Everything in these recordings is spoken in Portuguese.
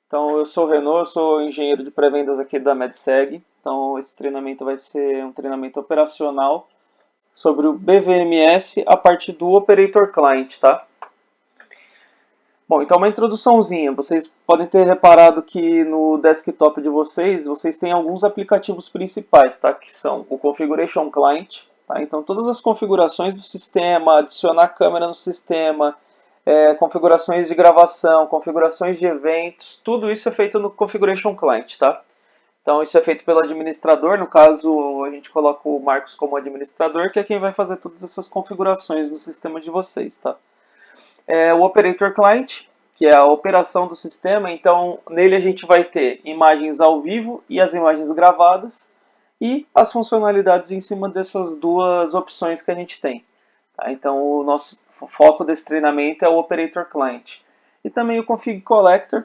Então, eu sou o Renault, eu sou engenheiro de pré-vendas aqui da MedSeg. Então, esse treinamento vai ser um treinamento operacional sobre o BVMS a partir do Operator Client, tá? Bom, então uma introduçãozinha. Vocês podem ter reparado que no desktop de vocês têm alguns aplicativos principais, tá? Que são o Configuration Client, tá? Então todas as configurações do sistema, adicionar câmera no sistema, configurações de gravação, configurações de eventos, tudo isso é feito no Configuration Client, tá? Então isso é feito pelo administrador, no caso a gente coloca o Marcos como administrador, que é quem vai fazer todas essas configurações no sistema de vocês, tá? O Operator Client, que é a operação do sistema. Então, nele a gente vai ter imagens ao vivo e as imagens gravadas e as funcionalidades em cima dessas duas opções que a gente tem. Tá? Então, o nosso foco desse treinamento é o Operator Client. E também o Config Collector,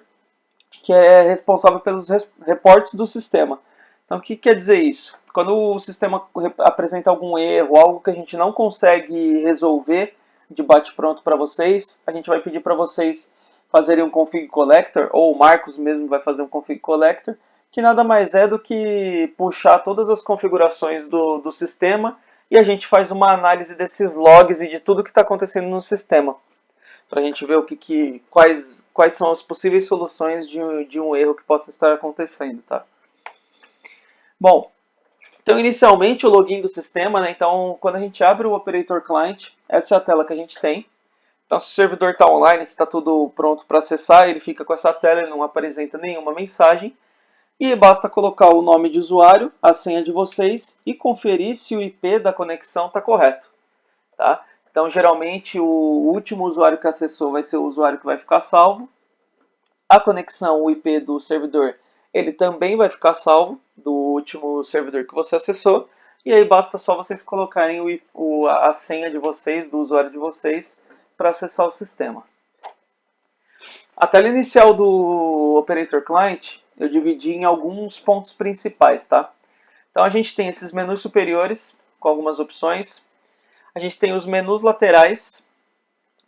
que é responsável pelos reportes do sistema. Então, o que quer dizer isso? Quando o sistema apresenta algum erro, algo que a gente não consegue resolver de bate-pronto para vocês, a gente vai pedir para vocês fazerem um config collector, ou o Marcos mesmo vai fazer um config collector, que nada mais é do que puxar todas as configurações do sistema e a gente faz uma análise desses logs e de tudo que está acontecendo no sistema, para a gente ver quais são as possíveis soluções de um erro que possa estar acontecendo, tá? Bom, então inicialmente o login do sistema, né? Então quando a gente abre o Operator Client, essa é a tela que a gente tem. Então se o servidor está online, está tudo pronto para acessar, ele fica com essa tela e não apresenta nenhuma mensagem. E basta colocar o nome de usuário, a senha de vocês e conferir se o IP da conexão está correto, tá? Então, geralmente, o último usuário que acessou vai ser o usuário que vai ficar salvo. A conexão, o IP do servidor, ele também vai ficar salvo do último servidor que você acessou. E aí basta só vocês colocarem a senha de vocês, do usuário de vocês, para acessar o sistema. A tela inicial do Operator Client eu dividi em alguns pontos principais, tá? Então a gente tem esses menus superiores com algumas opções. A gente tem os menus laterais,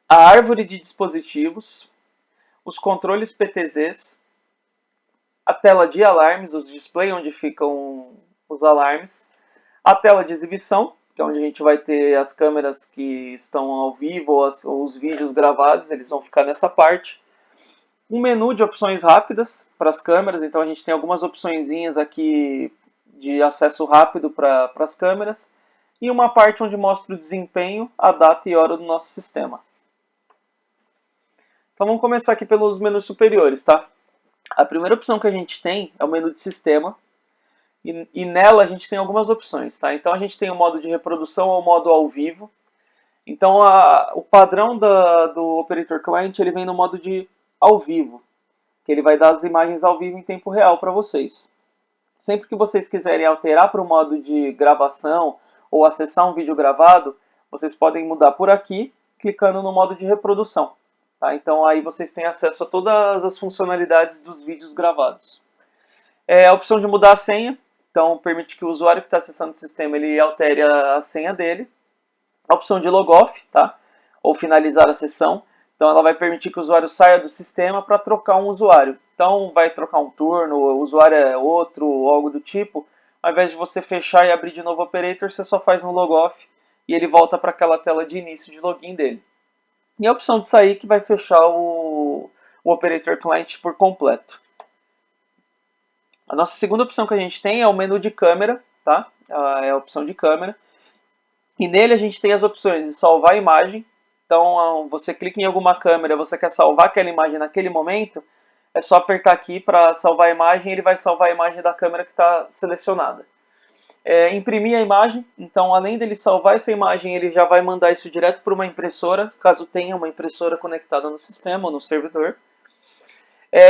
a árvore de dispositivos, os controles PTZs, a tela de alarmes, os display onde ficam os alarmes, a tela de exibição, que é onde a gente vai ter as câmeras que estão ao vivo ou os vídeos gravados, eles vão ficar nessa parte. Um menu de opções rápidas para as câmeras, então a gente tem algumas opçõezinhas aqui de acesso rápido para as câmeras. E uma parte onde mostra o desempenho, a data e hora do nosso sistema. Então vamos começar aqui pelos menus superiores, tá? A primeira opção que a gente tem é o menu de sistema. E nela a gente tem algumas opções, tá? Então a gente tem o modo de reprodução ou o modo ao vivo. Então o padrão do Operator Client ele vem no modo de ao vivo, que ele vai dar as imagens ao vivo em tempo real para vocês. Sempre que vocês quiserem alterar para o modo de gravação ou acessar um vídeo gravado, vocês podem mudar por aqui, clicando no modo de reprodução. Tá? Então aí vocês têm acesso a todas as funcionalidades dos vídeos gravados. A opção de mudar a senha, então permite que o usuário que está acessando o sistema ele altere a senha dele. A opção de logoff, tá? Ou finalizar a sessão. Então ela vai permitir que o usuário saia do sistema para trocar um usuário. Então vai trocar um turno, o usuário é outro, ou algo do tipo. Ao invés de você fechar e abrir de novo o operator, você só faz um logoff e ele volta para aquela tela de início de login dele. E a opção de sair que vai fechar o Operator Client por completo. A nossa segunda opção que a gente tem é o menu de câmera, tá? É a opção de câmera. E nele a gente tem as opções de salvar a imagem. Então você clica em alguma câmera, você quer salvar aquela imagem naquele momento, é só apertar aqui para salvar a imagem e ele vai salvar a imagem da câmera que está selecionada. Imprimir a imagem, então além dele salvar essa imagem, ele já vai mandar isso direto para uma impressora, caso tenha uma impressora conectada no sistema ou no servidor.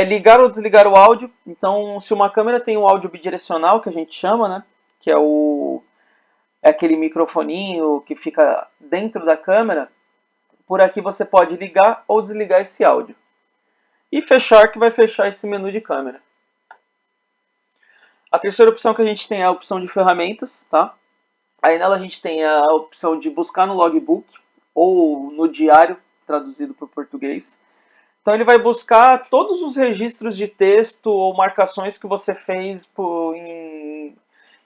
Ligar ou desligar o áudio, então se uma câmera tem um áudio bidirecional, que a gente chama, né, que é aquele microfoninho que fica dentro da câmera, por aqui você pode ligar ou desligar esse áudio. E fechar, que vai fechar esse menu de câmera. A terceira opção que a gente tem é a opção de ferramentas, tá? Aí nela a gente tem a opção de buscar no logbook ou no diário, traduzido para o português. Então ele vai buscar todos os registros de texto ou marcações que você fez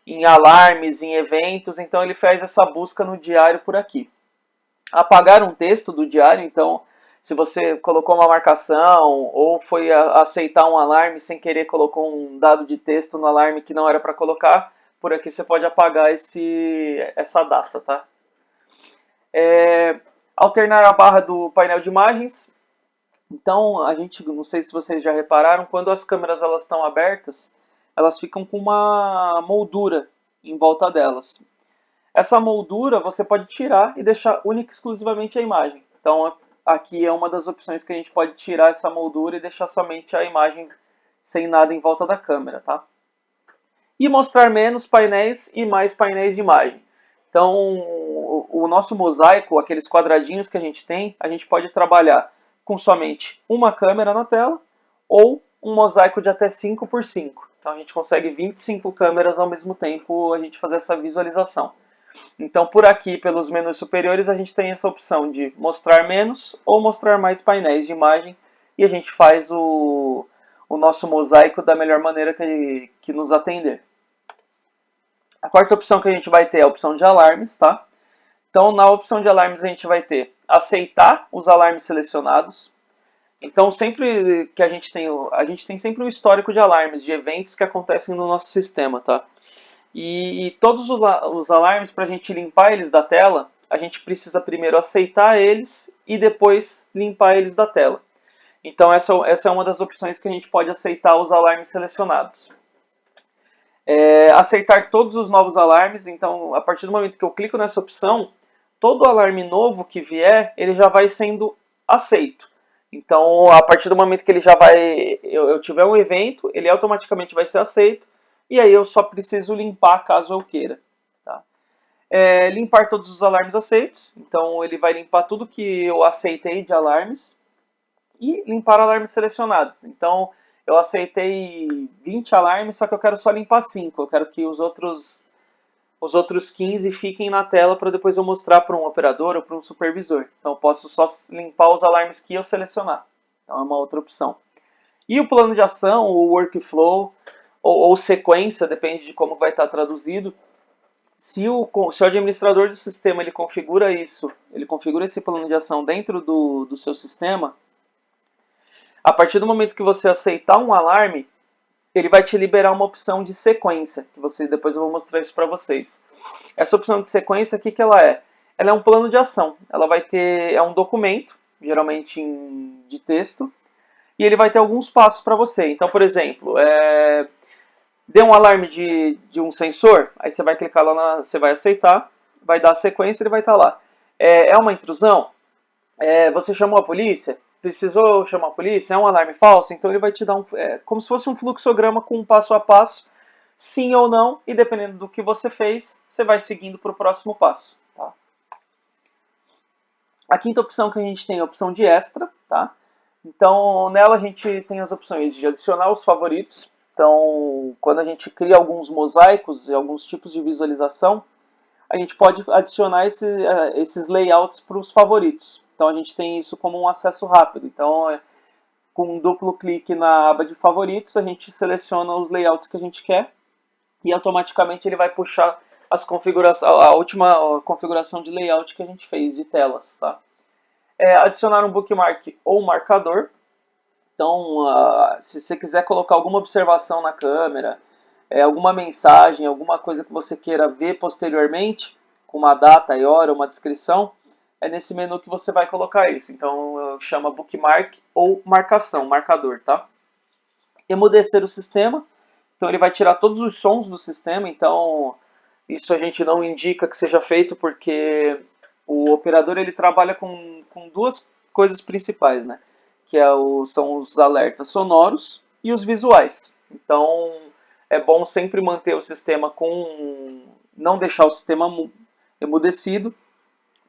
em alarmes, em eventos. Então ele faz essa busca no diário por aqui. Apagar um texto do diário, então se você colocou uma marcação ou foi aceitar um alarme sem querer colocou um dado de texto no alarme que não era para colocar, por aqui você pode apagar essa data, tá? Alternar a barra do painel de imagens. Então, a gente, não sei se vocês já repararam, quando as câmeras elas estão abertas, elas ficam com uma moldura em volta delas. Essa moldura você pode tirar e deixar única e exclusivamente a imagem. Então, aqui é uma das opções que a gente pode tirar essa moldura e deixar somente a imagem sem nada em volta da câmera, tá? E mostrar menos painéis e mais painéis de imagem. Então, o nosso mosaico, aqueles quadradinhos que a gente pode trabalhar com somente uma câmera na tela ou um mosaico de até 5 por 5. Então, a gente consegue 25 câmeras ao mesmo tempo a gente fazer essa visualização. Então, por aqui, pelos menus superiores, a gente tem essa opção de mostrar menos ou mostrar mais painéis de imagem e a gente faz o nosso mosaico da melhor maneira que nos atender. A quarta opção que a gente vai ter é a opção de alarmes, tá? Então, na opção de alarmes, a gente vai ter aceitar os alarmes selecionados. Então, sempre que a gente tem sempre um histórico de alarmes, de eventos que acontecem no nosso sistema, tá? E todos os alarmes, para a gente limpar eles da tela, a gente precisa primeiro aceitar eles e depois limpar eles da tela. Então, essa é uma das opções que a gente pode aceitar os alarmes selecionados. Aceitar todos os novos alarmes. Então, a partir do momento que eu clico nessa opção, todo alarme novo que vier, ele já vai sendo aceito. Então, a partir do momento que ele já vai, eu tiver um evento, ele automaticamente vai ser aceito, e aí eu só preciso limpar caso eu queira. Tá? Limpar todos os alarmes aceitos, então ele vai limpar tudo que eu aceitei de alarmes, e limpar alarmes selecionados. Então, eu aceitei 20 alarmes, só que eu quero só limpar 5. Eu quero que os outros 15 fiquem na tela para depois eu mostrar para um operador ou para um supervisor. Então, eu posso só limpar os alarmes que eu selecionar. Então, é uma outra opção. E o plano de ação, o workflow, ou sequência, depende de como vai estar traduzido. Se o administrador do sistema ele configura isso, ele configura esse plano de ação dentro do seu sistema, a partir do momento que você aceitar um alarme, ele vai te liberar uma opção de sequência, que depois eu vou mostrar isso para vocês. Essa opção de sequência, o que ela é? Ela é um plano de ação. Ela vai ter, é um documento, geralmente de texto, e ele vai ter alguns passos para você. Então, por exemplo, dê um alarme de um sensor, aí você vai clicar lá, você vai aceitar, vai dar a sequência e ele vai estar lá. É uma intrusão? Você chamou a polícia? Precisou chamar a polícia? É um alarme falso? Então ele vai te dar como se fosse um fluxograma com um passo a passo, sim ou não, e dependendo do que você fez, você vai seguindo para o próximo passo. Tá? A quinta opção que a gente tem é a opção de extra. Tá? Então nela a gente tem as opções de adicionar os favoritos. Então quando a gente cria alguns mosaicos e alguns tipos de visualização, a gente pode adicionar esses layouts para os favoritos. Então a gente tem isso como um acesso rápido. Então, com um duplo clique na aba de favoritos, a gente seleciona os layouts que a gente quer e automaticamente ele vai puxar a última configuração de layout que a gente fez de telas. Tá? Adicionar um bookmark ou marcador. Então, se você quiser colocar alguma observação na câmera, alguma mensagem, alguma coisa que você queira ver posteriormente, com uma data e hora, uma descrição, é nesse menu que você vai colocar isso. Então, chama bookmark ou marcação, marcador, tá? Emudecer o sistema. Então, ele vai tirar todos os sons do sistema. Então, isso a gente não indica que seja feito porque o operador ele trabalha com duas coisas principais, né? Que são os alertas sonoros e os visuais. Então, é bom sempre manter o sistema não deixar o sistema emudecido,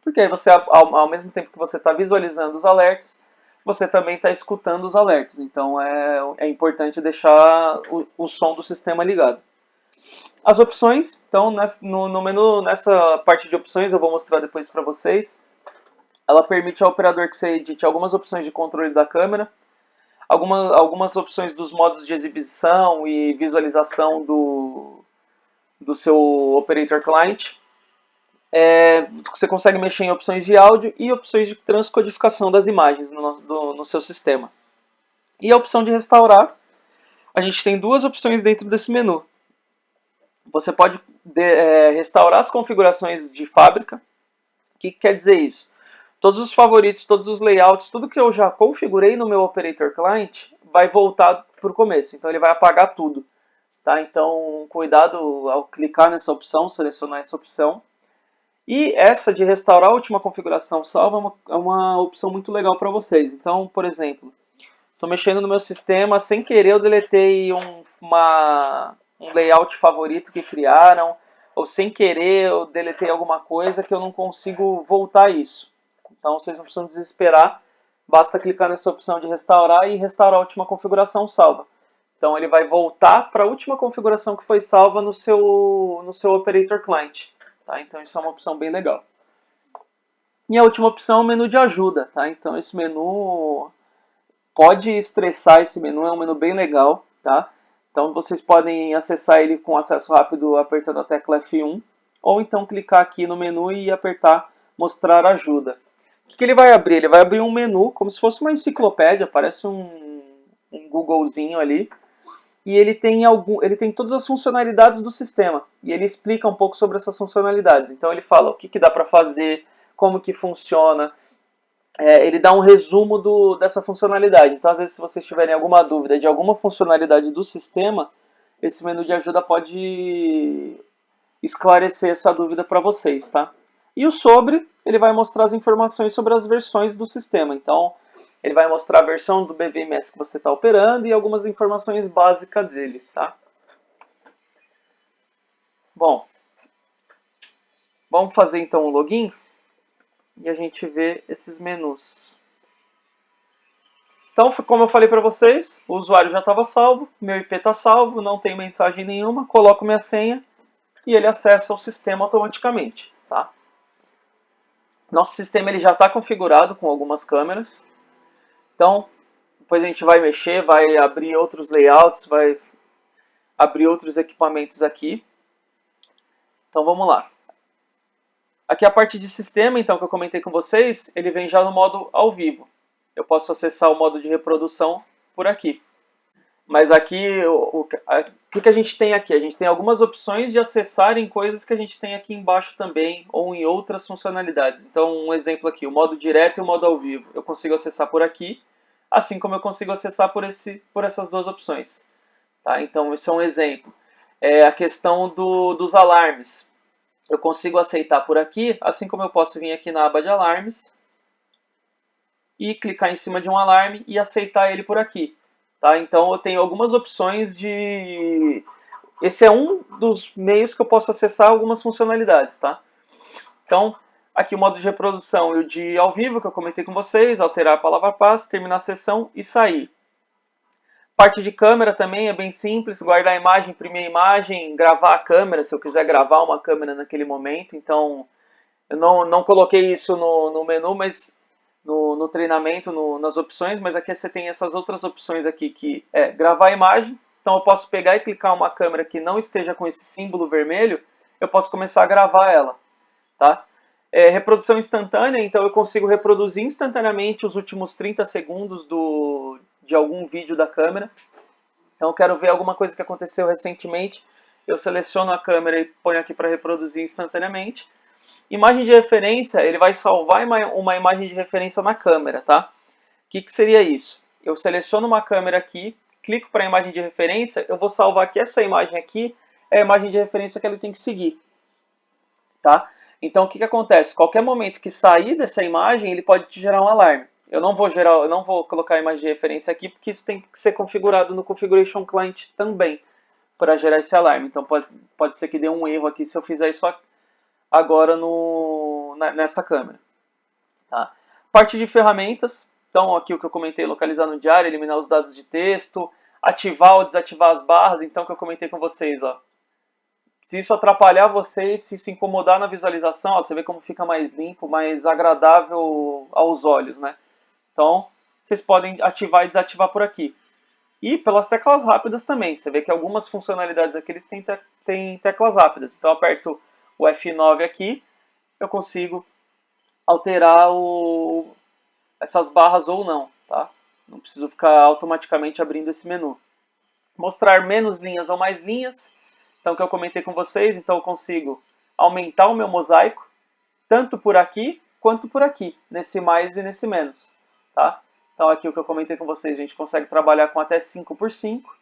porque aí você, ao mesmo tempo que você está visualizando os alertas, você também está escutando os alertas. Então, é importante deixar o som do sistema ligado. As opções, então, no menu, nessa parte de opções, eu vou mostrar depois para vocês. Ela permite ao operador que você edite algumas opções de controle da câmera. algumas opções dos modos de exibição e visualização do seu Operator Client. Você consegue mexer em opções de áudio e opções de transcodificação das imagens no seu sistema. E a opção de restaurar, a gente tem duas opções dentro desse menu. Você pode restaurar as configurações de fábrica. O que quer dizer isso? Todos os favoritos, todos os layouts, tudo que eu já configurei no meu Operator Client vai voltar para o começo. Então ele vai apagar tudo. Tá? Então cuidado ao clicar nessa opção, selecionar essa opção. E essa de restaurar a última configuração salva é uma opção muito legal para vocês. Então, por exemplo, estou mexendo no meu sistema, sem querer eu deletei um layout favorito que criaram, ou sem querer eu deletei alguma coisa que eu não consigo voltar isso. Então vocês não precisam desesperar, basta clicar nessa opção de restaurar e restaurar a última configuração salva. Então ele vai voltar para a última configuração que foi salva no seu Operator Client. Tá? Então isso é uma opção bem legal. E a última opção é o menu de ajuda. Tá? Então esse menu pode estressar, esse menu é um menu bem legal. Tá? Então vocês podem acessar ele com acesso rápido apertando a tecla F1, ou então clicar aqui no menu e apertar mostrar ajuda. O que ele vai abrir? Ele vai abrir um menu como se fosse uma enciclopédia, parece um Googlezinho ali. E ele tem todas as funcionalidades do sistema. E ele explica um pouco sobre essas funcionalidades. Então ele fala o que dá para fazer, como que funciona. Ele dá um resumo dessa funcionalidade. Então às vezes se vocês tiverem alguma dúvida de alguma funcionalidade do sistema, esse menu de ajuda pode esclarecer essa dúvida para vocês, tá? E o sobre, ele vai mostrar as informações sobre as versões do sistema. Então, ele vai mostrar a versão do BVMS que você está operando e algumas informações básicas dele, tá? Bom, vamos fazer então o login e a gente vê esses menus. Então, como eu falei para vocês, o usuário já estava salvo, meu IP está salvo, não tem mensagem nenhuma, coloco minha senha e ele acessa o sistema automaticamente, tá? Nosso sistema ele já está configurado com algumas câmeras. Então, depois a gente vai mexer, vai abrir outros layouts, vai abrir outros equipamentos aqui. Então vamos lá. Aqui a parte de sistema, então, que eu comentei com vocês, ele vem já no modo ao vivo. Eu posso acessar o modo de reprodução por aqui. Mas aqui, o que a gente tem aqui? A gente tem algumas opções de acessar em coisas que a gente tem aqui embaixo também, ou em outras funcionalidades. Então, um exemplo aqui, o modo direto e o modo ao vivo. Eu consigo acessar por aqui, assim como eu consigo acessar por essas duas opções. Tá? Então, isso é um exemplo. A questão dos alarmes. Eu consigo aceitar por aqui, assim como eu posso vir aqui na aba de alarmes e clicar em cima de um alarme e aceitar ele por aqui. Tá? Então eu tenho algumas opções de... Esse é um dos meios que eu posso acessar algumas funcionalidades. Tá? Então, aqui o modo de reprodução e o de ao vivo, que eu comentei com vocês, alterar a palavra-passe, terminar a sessão e sair. Parte de câmera também é bem simples, guardar a imagem, imprimir a imagem, gravar a câmera, se eu quiser gravar uma câmera naquele momento. Então, eu não coloquei isso no menu, mas no treinamento, nas opções, mas aqui você tem essas outras opções aqui, que é gravar a imagem. Então eu posso pegar e clicar uma câmera que não esteja com esse símbolo vermelho, eu posso começar a gravar ela. Tá? Reprodução instantânea, então eu consigo reproduzir instantaneamente os últimos 30 segundos de algum vídeo da câmera. Então eu quero ver alguma coisa que aconteceu recentemente, eu seleciono a câmera e ponho aqui para reproduzir instantaneamente. Imagem de referência, ele vai salvar uma imagem de referência na câmera, tá? O que seria isso? Eu seleciono uma câmera aqui, clico para a imagem de referência, eu vou salvar que essa imagem aqui é a imagem de referência que ele tem que seguir, tá? Então o que acontece? Qualquer momento que sair dessa imagem, ele pode te gerar um alarme. Eu não vou colocar a imagem de referência aqui, porque isso tem que ser configurado no Configuration Client também, para gerar esse alarme. Então pode ser que dê um erro aqui se eu fizer isso agora nessa câmera. Tá? Parte de ferramentas, então aqui o que eu comentei, localizar no diário, eliminar os dados de texto, ativar ou desativar as barras, então que eu comentei com vocês, ó. Se isso atrapalhar vocês, se incomodar na visualização, ó, você vê como fica mais limpo, mais agradável aos olhos, né? Então, vocês podem ativar e desativar por aqui. E pelas teclas rápidas também. Você vê que algumas funcionalidades aqui eles têm teclas rápidas. Então eu aperto o F9 aqui, eu consigo alterar essas barras ou não, tá? Não preciso ficar automaticamente abrindo esse menu. Mostrar menos linhas ou mais linhas. Então, o que eu comentei com vocês, então eu consigo aumentar o meu mosaico, tanto por aqui quanto por aqui, nesse mais e nesse menos, tá? Então, aqui o que eu comentei com vocês, a gente consegue trabalhar com até 5 por 5,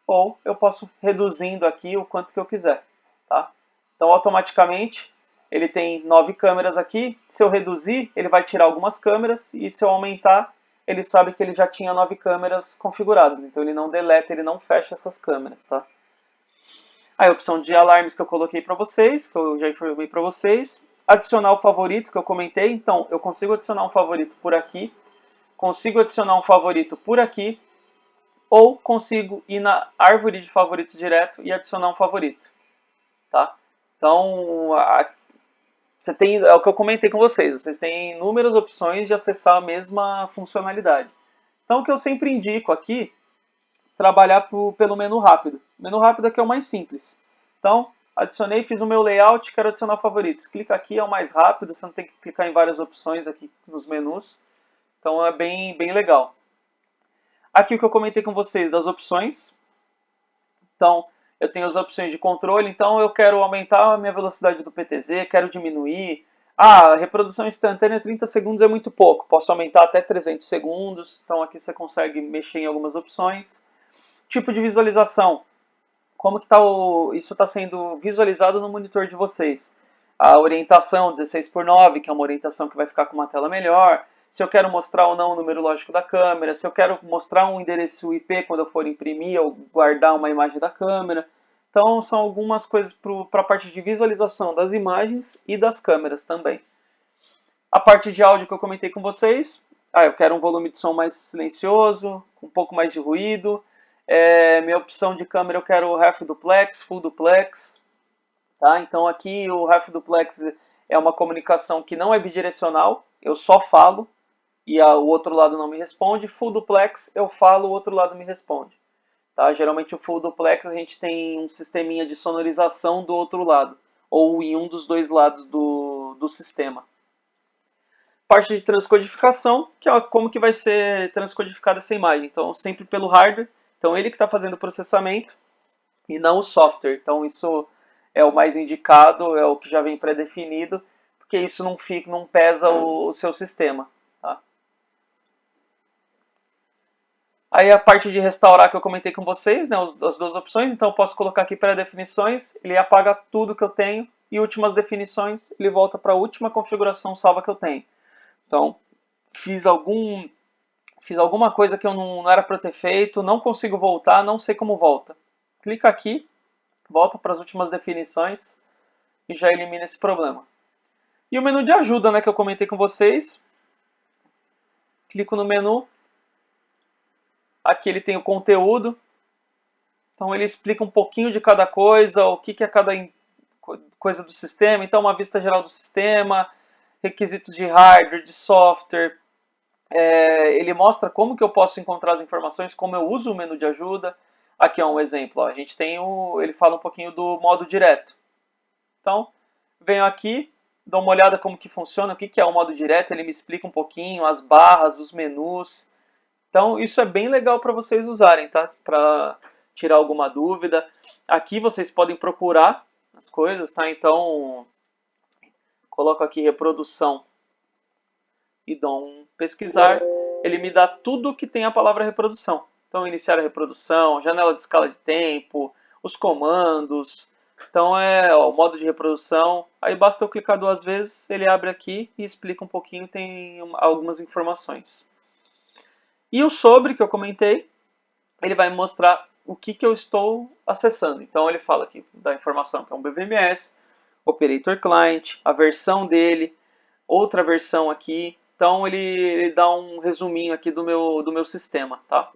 ou eu posso reduzindo aqui o quanto que eu quiser, tá? Então, automaticamente, ele tem 9 câmeras aqui. Se eu reduzir, ele vai tirar algumas câmeras, e se eu aumentar, ele sabe que ele já tinha 9 câmeras configuradas. Então, ele não deleta, ele não fecha essas câmeras, tá? Aí a opção de alarmes que eu coloquei para vocês, que eu já informei para vocês. Adicionar o favorito que eu comentei. Então, eu consigo adicionar um favorito por aqui, consigo adicionar um favorito por aqui, ou consigo ir na árvore de favoritos direto e adicionar um favorito, tá? Então, você tem, é o que eu comentei com vocês, vocês têm inúmeras opções de acessar a mesma funcionalidade. Então, o que eu sempre indico aqui, trabalhar pelo menu rápido. O menu rápido aqui é o mais simples. Então, adicionei, fiz o meu layout, quero adicionar favoritos. Clica aqui, é o mais rápido, você não tem que clicar em várias opções aqui nos menus. Então, é bem legal. Aqui o que eu comentei com vocês das opções. Então, eu tenho as opções de controle, então eu quero aumentar a minha velocidade do PTZ, quero diminuir. Ah, reprodução instantânea 30 segundos é muito pouco, posso aumentar até 300 segundos, então aqui você consegue mexer em algumas opções. Tipo de visualização, como que isso está sendo visualizado no monitor de vocês. A orientação 16:9, que é uma orientação que vai ficar com uma tela melhor. Se eu quero mostrar ou não o número lógico da câmera, se eu quero mostrar um endereço IP quando eu for imprimir ou guardar uma imagem da câmera. Então, são algumas coisas para a parte de visualização das imagens e das câmeras também. A parte de áudio que eu comentei com vocês, eu quero um volume de som mais silencioso, com um pouco mais de ruído. Minha opção de câmera eu quero half duplex, full duplex. Tá? Então aqui o half duplex é uma comunicação que não é bidirecional, eu só falo e o outro lado não me responde. Full duplex eu falo, o outro lado me responde. Tá? Geralmente o full duplex a gente tem um sisteminha de sonorização do outro lado, ou em um dos dois lados do sistema. Parte de transcodificação, que é como que vai ser transcodificada essa imagem. Então sempre pelo hardware, então ele que está fazendo o processamento e não o software. Então isso é o mais indicado, é o que já vem pré-definido, porque isso não pesa o seu sistema. Tá? Aí a parte de restaurar que eu comentei com vocês, né, as duas opções, então eu posso colocar aqui pré-definições, ele apaga tudo que eu tenho, e últimas definições, ele volta para a última configuração salva que eu tenho. Então, fiz alguma coisa que eu não era para ter feito, não consigo voltar, não sei como volta. Clica aqui, volta para as últimas definições e já elimina esse problema. E o menu de ajuda, né, que eu comentei com vocês. Clico no menu. Aqui ele tem o conteúdo. Então ele explica um pouquinho de cada coisa, o que é cada coisa do sistema. Então uma vista geral do sistema, requisitos de hardware, de software. Ele mostra como que eu posso encontrar as informações, como eu uso o menu de ajuda. Aqui é um exemplo. Ó. A gente tem ele fala um pouquinho do modo direto. Então, venho aqui, dou uma olhada como que funciona, o que é o modo direto, ele me explica um pouquinho, as barras, os menus. Então, isso é bem legal para vocês usarem, tá? Para tirar alguma dúvida. Aqui vocês podem procurar as coisas, tá? Então, coloco aqui reprodução e dou um pesquisar. Ele me dá tudo que tem a palavra reprodução. Então, iniciar a reprodução, janela de escala de tempo, os comandos. Então, o modo de reprodução. Aí basta eu clicar 2 vezes, ele abre aqui e explica um pouquinho, tem algumas informações. E o sobre, que eu comentei, ele vai mostrar o que eu estou acessando. Então, ele fala aqui da informação que é um BVMS, Operator Client, a versão dele, outra versão aqui. Então ele dá um resuminho aqui do meu sistema, tá?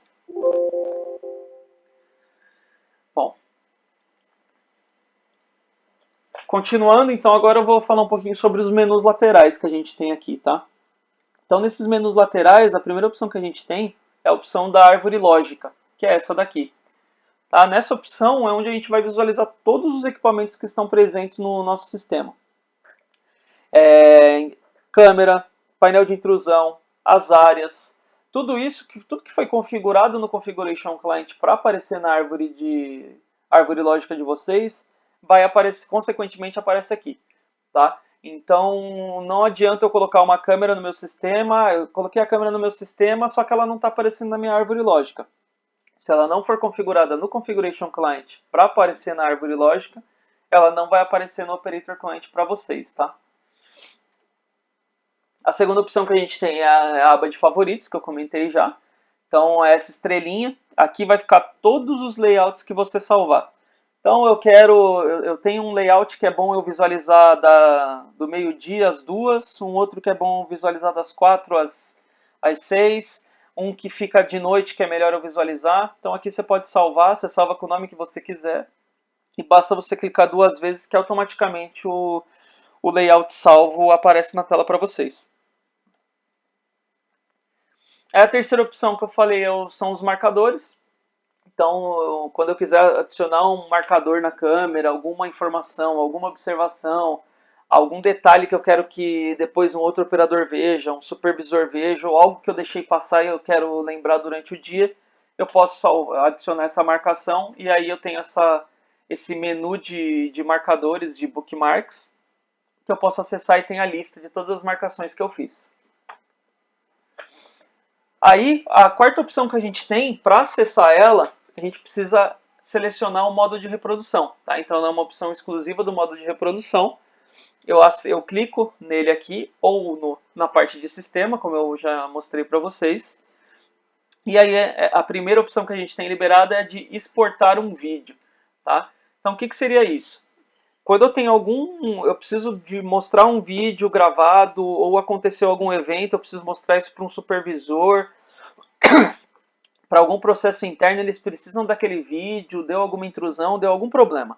Bom, continuando, então agora eu vou falar um pouquinho sobre os menus laterais que a gente tem aqui, tá? Então, nesses menus laterais, a primeira opção que a gente tem é a opção da árvore lógica, que é essa daqui. Tá? Nessa opção é onde a gente vai visualizar todos os equipamentos que estão presentes no nosso sistema. Câmera, painel de intrusão, as áreas, tudo isso, tudo que foi configurado no Configuration Client para aparecer na árvore lógica de vocês, vai aparecer, consequentemente aparece aqui, tá? Então não adianta eu colocar uma câmera no meu sistema, eu coloquei a câmera no meu sistema, só que ela não está aparecendo na minha árvore lógica. Se ela não for configurada no Configuration Client para aparecer na árvore lógica, ela não vai aparecer no Operator Client para vocês, tá? A segunda opção que a gente tem é a aba de favoritos, que eu comentei já. Então, essa estrelinha, aqui vai ficar todos os layouts que você salvar. Então, eu tenho um layout que é bom eu visualizar do meio-dia às 2, um outro que é bom visualizar das 4 às 6, um que fica de noite que é melhor eu visualizar. Então, aqui você pode salvar, você salva com o nome que você quiser. E basta você clicar 2 vezes que automaticamente o layout salvo aparece na tela para vocês. A terceira opção que eu falei são os marcadores. Então, quando eu quiser adicionar um marcador na câmera, alguma informação, alguma observação, algum detalhe que eu quero que depois um outro operador veja, um supervisor veja, ou algo que eu deixei passar e eu quero lembrar durante o dia, eu posso adicionar essa marcação e aí eu tenho esse menu de marcadores, de bookmarks, que eu posso acessar e tem a lista de todas as marcações que eu fiz. Aí, a quarta opção que a gente tem, para acessar ela, a gente precisa selecionar o modo de reprodução. Tá? Então, ela é uma opção exclusiva do modo de reprodução. Eu clico nele aqui, ou na parte de sistema, como eu já mostrei para vocês. E aí, a primeira opção que a gente tem liberada é de exportar um vídeo. Tá? Então, o que seria isso? Quando eu tenho eu preciso de mostrar um vídeo gravado, ou aconteceu algum evento, eu preciso mostrar isso para um supervisor, para algum processo interno, eles precisam daquele vídeo, deu alguma intrusão, deu algum problema.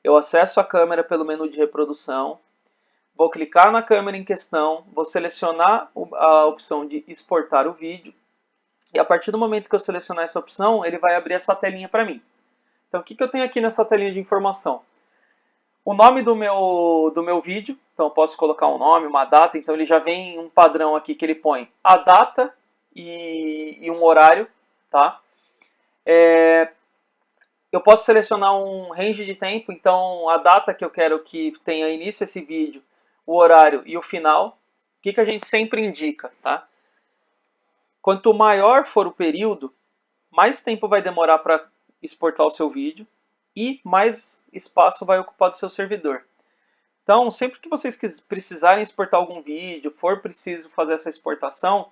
Eu acesso a câmera pelo menu de reprodução, vou clicar na câmera em questão, vou selecionar a opção de exportar o vídeo, e a partir do momento que eu selecionar essa opção, ele vai abrir essa telinha para mim. Então, o que eu tenho aqui nessa telinha de informação? O nome do meu vídeo, então eu posso colocar um nome, uma data, então ele já vem um padrão aqui que ele põe a data e um horário, tá? Eu posso selecionar um range de tempo, então a data que eu quero que tenha início esse vídeo, o horário e o final. O que a gente sempre indica, tá? Quanto maior for o período, mais tempo vai demorar para exportar o seu vídeo e mais espaço vai ocupar do seu servidor. Então, sempre que vocês precisarem exportar algum vídeo, for preciso fazer essa exportação,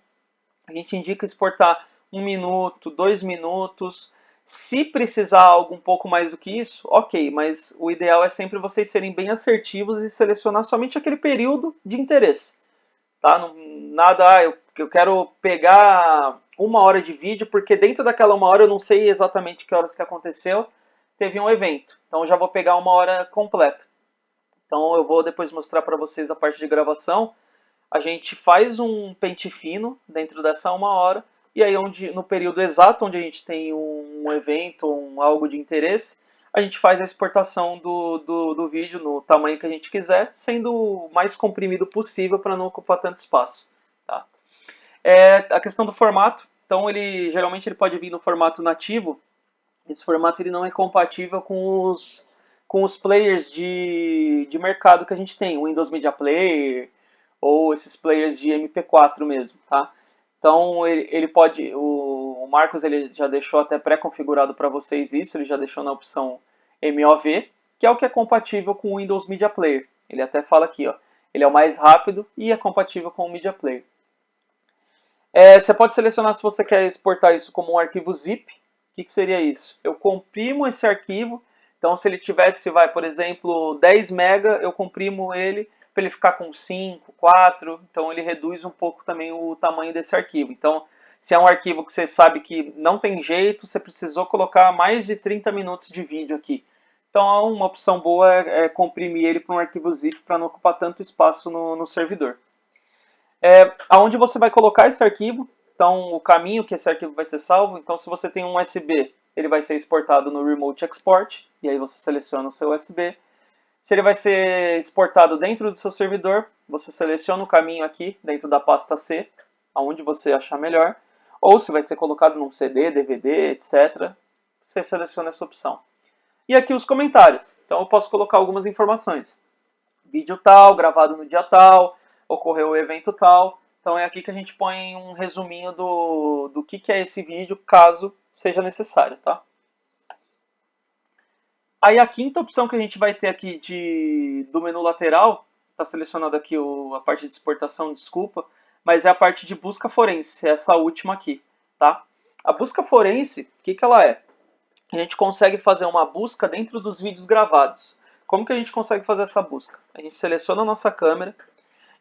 a gente indica exportar 1 minuto, 2 minutos. Se precisar algo um pouco mais do que isso, ok, mas o ideal é sempre vocês serem bem assertivos e selecionar somente aquele período de interesse. Tá? Não, nada, eu quero pegar 1 hora de vídeo, porque dentro daquela 1 hora eu não sei exatamente que horas que aconteceu, teve um evento. Então eu já vou pegar 1 hora completa. Então eu vou depois mostrar para vocês a parte de gravação. A gente faz um pente fino dentro dessa 1 hora, e aí no período exato onde a gente tem um evento, algo de interesse, a gente faz a exportação do vídeo no tamanho que a gente quiser, sendo o mais comprimido possível para não ocupar tanto espaço. Tá? A questão do formato, então geralmente ele pode vir no formato nativo. Esse formato ele não é compatível com os players de mercado que a gente tem, o Windows Media Player ou esses players de MP4 mesmo, tá? Então ele pode, o Marcos ele já deixou até pré-configurado para vocês isso, ele já deixou na opção MOV, que é o que é compatível com o Windows Media Player. Ele até fala aqui, ó, ele é o mais rápido e é compatível com o Media Player. Você pode selecionar se você quer exportar isso como um arquivo zip. O que seria isso? Eu comprimo esse arquivo, então se ele tivesse, por exemplo, 10 MB, eu comprimo ele para ele ficar com 5, 4, então ele reduz um pouco também o tamanho desse arquivo. Então, se é um arquivo que você sabe que não tem jeito, você precisou colocar mais de 30 minutos de vídeo aqui. Então, uma opção boa é comprimir ele para um arquivo zip para não ocupar tanto espaço no servidor. Aonde você vai colocar esse arquivo, então o caminho que esse arquivo vai ser salvo. Então se você tem um USB, ele vai ser exportado no Remote Export, e aí você seleciona o seu USB. Se ele vai ser exportado dentro do seu servidor, você seleciona o caminho aqui dentro da pasta C, aonde você achar melhor, ou se vai ser colocado num CD, DVD, etc. Você seleciona essa opção. E aqui os comentários. Então eu posso colocar algumas informações. Vídeo tal, gravado no dia tal, ocorreu o evento tal. Então é aqui que a gente põe um resuminho do que é esse vídeo, caso seja necessário, tá? Aí a quinta opção que a gente vai ter aqui do menu lateral, está selecionado aqui a parte de exportação, desculpa, mas é a parte de busca forense, essa última aqui, tá? A busca forense, o que ela é? A gente consegue fazer uma busca dentro dos vídeos gravados. Como que a gente consegue fazer essa busca? A gente seleciona a nossa câmera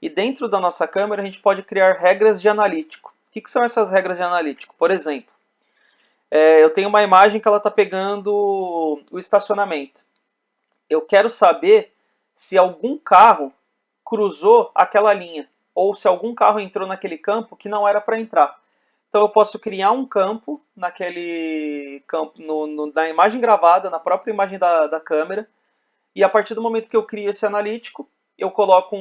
e dentro da nossa câmera a gente pode criar regras de analítico. O que são essas regras de analítico? Por exemplo, eu tenho uma imagem que ela está pegando o estacionamento. Eu quero saber se algum carro cruzou aquela linha ou se algum carro entrou naquele campo que não era para entrar. Então eu posso criar um campo naquele campo, na imagem gravada, na própria imagem da câmera, e a partir do momento que eu crio esse analítico, eu coloco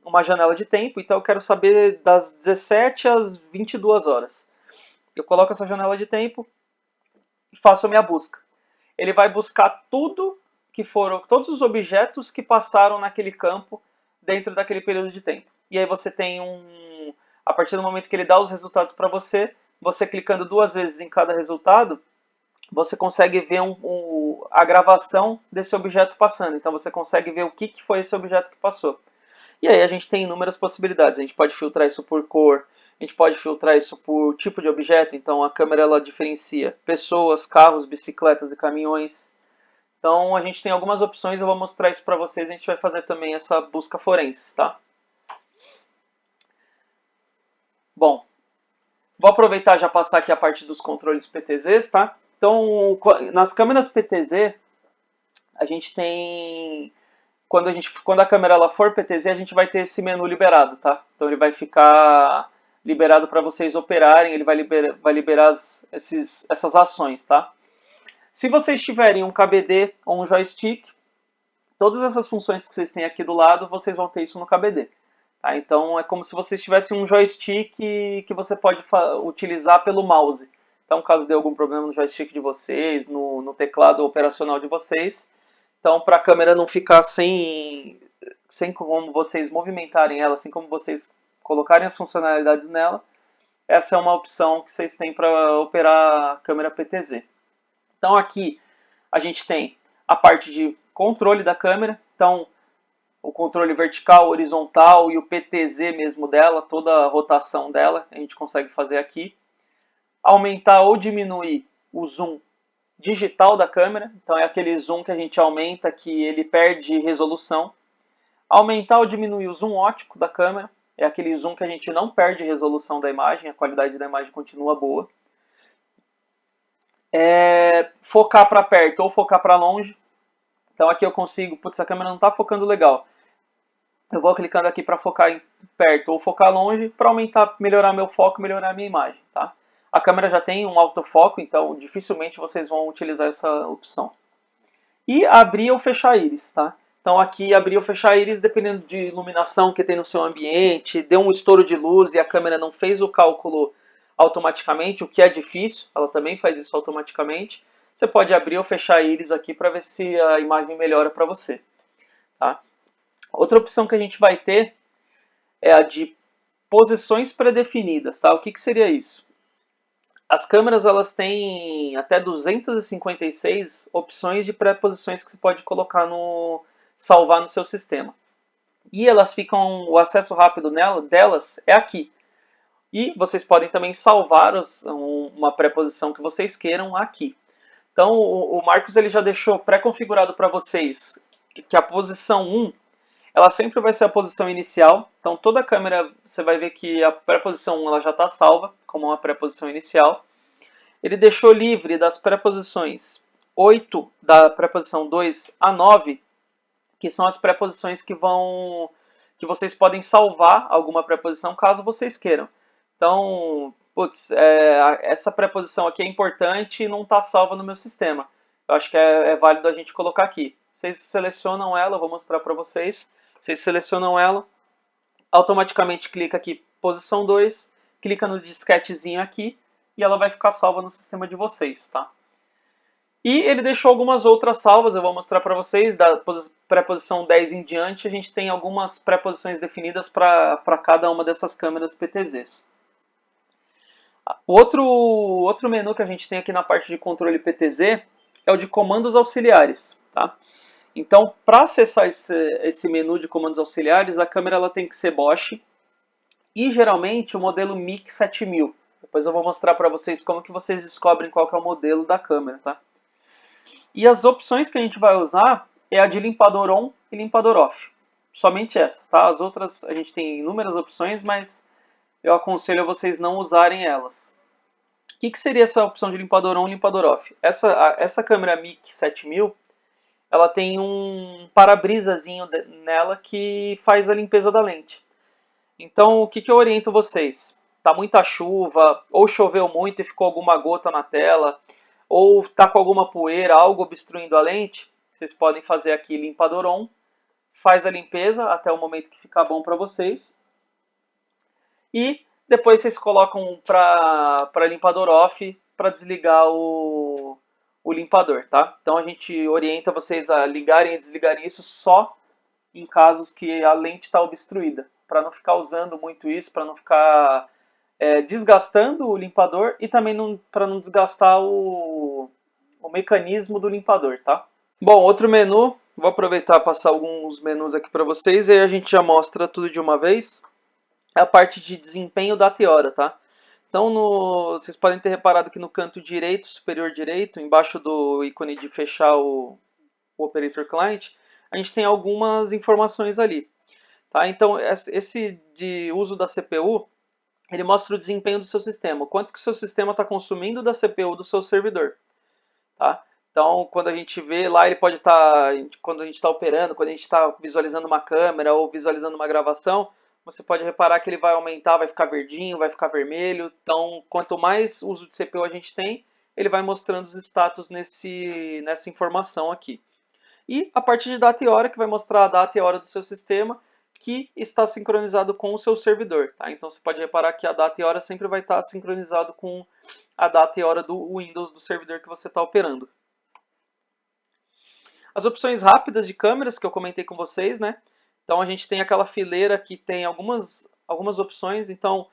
uma janela de tempo, então eu quero saber das 17 às 22 horas. Eu coloco essa janela de tempo e faço a minha busca. Ele vai buscar todos os objetos que passaram naquele campo dentro daquele período de tempo. E aí você tem a partir do momento que ele dá os resultados para você, você clicando 2 vezes em cada resultado, você consegue ver a gravação desse objeto passando. Então você consegue ver o que foi esse objeto que passou. E aí a gente tem inúmeras possibilidades. A gente pode filtrar isso por cor, a gente pode filtrar isso por tipo de objeto. Então a câmera ela diferencia pessoas, carros, bicicletas e caminhões. Então a gente tem algumas opções, eu vou mostrar isso para vocês. A gente vai fazer também essa busca forense, tá? Bom, vou aproveitar e já passar aqui a parte dos controles PTZs, tá? Então, nas câmeras PTZ, a gente tem quando a câmera ela for PTZ, a gente vai ter esse menu liberado, tá? Então ele vai ficar liberado para vocês operarem, ele vai liberar essas ações, tá? Se vocês tiverem um KBD ou um joystick, todas essas funções que vocês têm aqui do lado, vocês vão ter isso no KBD. Tá? Então é como se vocês tivessem um joystick que você pode utilizar pelo mouse. Então, caso dê algum problema no joystick de vocês, no teclado operacional de vocês, então para a câmera não ficar sem como vocês movimentarem ela, sem como vocês colocarem as funcionalidades nela, essa é uma opção que vocês têm para operar a câmera PTZ. Então aqui a gente tem a parte de controle da câmera, então o controle vertical, horizontal e o PTZ mesmo dela, toda a rotação dela, a gente consegue fazer aqui. Aumentar ou diminuir o zoom digital da câmera, então é aquele zoom que a gente aumenta que ele perde resolução. Aumentar ou diminuir o zoom óptico da câmera, é aquele zoom que a gente não perde resolução da imagem, a qualidade da imagem continua boa. Focar para perto ou focar para longe. Então aqui eu consigo, putz, a câmera não está focando legal. Eu vou clicando aqui para focar em perto ou focar longe para aumentar, melhorar meu foco, melhorar a minha imagem, tá? A câmera já tem um autofoco, então dificilmente vocês vão utilizar essa opção. E abrir ou fechar íris, tá? Então aqui abrir ou fechar íris, dependendo de iluminação que tem no seu ambiente, deu um estouro de luz e a câmera não fez o cálculo automaticamente, o que é difícil, ela também faz isso automaticamente. Você pode abrir ou fechar íris aqui para ver se a imagem melhora para você, tá? Outra opção que a gente vai ter é a de posições pré-definidas, tá? O que seria isso? As câmeras elas têm até 256 opções de pré-posições que você pode colocar salvar no seu sistema. E elas ficam, o acesso rápido delas é aqui. E vocês podem também salvar uma pré-posição que vocês queiram aqui. Então o Marcos ele já deixou pré-configurado para vocês que a posição 1 ela sempre vai ser a posição inicial. Então toda câmera você vai ver que a pré-posição 1 ela já está salva como uma pré-posição inicial. Ele deixou livre das pré-posições 8, da pré-posição 2 a 9, que são as pré-posições que que vocês podem salvar alguma preposição caso vocês queiram. Então, putz, essa preposição aqui é importante e não está salva no meu sistema. Eu acho que é válido a gente colocar aqui. Vocês selecionam ela, eu vou mostrar para vocês. Vocês selecionam ela, automaticamente clica aqui, posição 2, clica no disquetezinho aqui e ela vai ficar salva no sistema de vocês, tá? E ele deixou algumas outras salvas, eu vou mostrar para vocês, da preposição 10 em diante, a gente tem algumas preposições definidas para cada uma dessas câmeras PTZs. O outro menu que a gente tem aqui na parte de controle PTZ é o de comandos auxiliares, tá? Então, para acessar esse menu de comandos auxiliares, a câmera ela tem que ser Bosch e geralmente o modelo MIC 7000. Depois eu vou mostrar para vocês como que vocês descobrem qual que é o modelo da câmera, tá? E as opções que a gente vai usar é a de limpador on e limpador off. Somente essas, tá? As outras a gente tem inúmeras opções, mas eu aconselho a vocês não usarem elas. O que seria essa opção de limpador on e limpador off? Essa câmera MIC 7000, ela tem um para-brisazinho nela que faz a limpeza da lente. Então, o que eu oriento vocês? Tá muita chuva, ou choveu muito e ficou alguma gota na tela, ou tá com alguma poeira, algo obstruindo a lente, vocês podem fazer aqui limpador on, faz a limpeza até o momento que ficar bom para vocês. E depois vocês colocam para limpador off para desligar o limpador, tá? Então a gente orienta vocês a ligarem e desligarem isso só em casos que a lente está obstruída, para não ficar usando muito isso, para não ficar desgastando o limpador e também para não desgastar o mecanismo do limpador, tá? Bom, outro menu, vou aproveitar e passar alguns menus aqui para vocês e aí a gente já mostra tudo de uma vez. É a parte de desempenho data e hora, tá? Então, vocês podem ter reparado que no canto direito, superior direito, embaixo do ícone de fechar o Operator Client, a gente tem algumas informações ali. Tá? Então, esse de uso da CPU, ele mostra o desempenho do seu sistema, o quanto que o seu sistema está consumindo da CPU do seu servidor. Tá? Então, quando a gente vê lá, ele pode estar, quando a gente está operando, quando a gente está visualizando uma câmera ou visualizando uma gravação, você pode reparar que ele vai aumentar, vai ficar verdinho, vai ficar vermelho. Então, quanto mais uso de CPU a gente tem, ele vai mostrando os status nessa informação aqui. E a parte de data e hora, que vai mostrar a data e a hora do seu sistema, que está sincronizado com o seu servidor. Tá? Então você pode reparar que a data e hora sempre vai estar sincronizado com a data e hora do Windows do servidor que você está operando. As opções rápidas de câmeras que eu comentei com vocês, né? Então a gente tem aquela fileira que tem algumas opções. Então,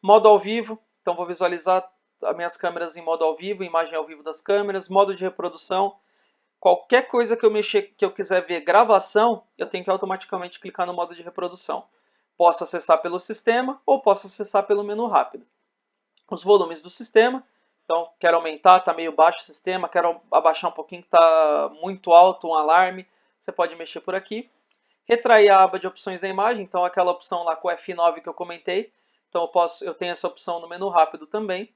modo ao vivo. Então vou visualizar as minhas câmeras em modo ao vivo, imagem ao vivo das câmeras, modo de reprodução. Qualquer coisa que eu mexer, que eu quiser ver gravação, eu tenho que automaticamente clicar no modo de reprodução. Posso acessar pelo sistema ou posso acessar pelo menu rápido. Os volumes do sistema. Então, quero aumentar, está meio baixo o sistema, quero abaixar um pouquinho, que está muito alto um alarme. Você pode mexer por aqui. Retrair a aba de opções da imagem, então aquela opção lá com o F9 que eu comentei. Então eu tenho essa opção no menu rápido também.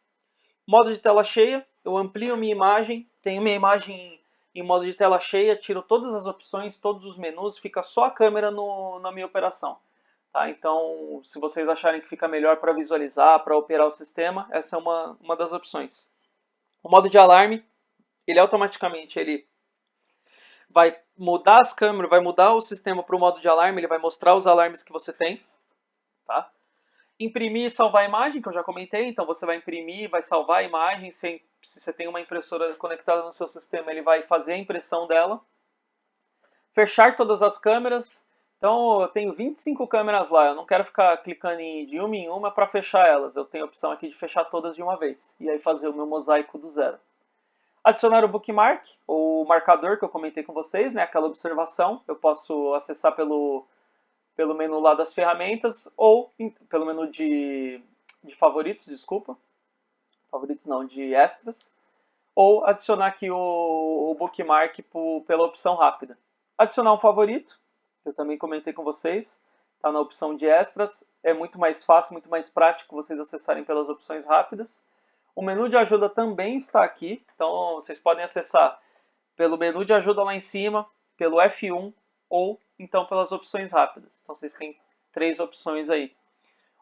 Modo de tela cheia, eu amplio minha imagem, tenho minha imagem em modo de tela cheia, tiro todas as opções, todos os menus, fica só a câmera na minha operação. Tá? Então, se vocês acharem que fica melhor para visualizar, para operar o sistema, essa é uma das opções. O modo de alarme, ele automaticamente vai mudar as câmeras, vai mudar o sistema para o modo de alarme, ele vai mostrar os alarmes que você tem. Tá? Imprimir e salvar a imagem, que eu já comentei, então você vai imprimir, vai salvar a imagem, se você tem uma impressora conectada no seu sistema, ele vai fazer a impressão dela. Fechar todas as câmeras, então eu tenho 25 câmeras lá, eu não quero ficar clicando de uma em uma para fechar elas, eu tenho a opção aqui de fechar todas de uma vez, e aí fazer o meu mosaico do zero. Adicionar o bookmark, ou marcador que eu comentei com vocês, né, aquela observação, eu posso acessar pelo menu lá das ferramentas ou pelo menu de favoritos, desculpa. Favoritos não, de extras. Ou adicionar aqui o bookmark pela opção rápida. Adicionar um favorito, que eu também comentei com vocês, está na opção de extras. É muito mais fácil, muito mais prático vocês acessarem pelas opções rápidas. O menu de ajuda também está aqui, então vocês podem acessar pelo menu de ajuda lá em cima, pelo F1 ou então pelas opções rápidas. Então vocês têm três opções aí.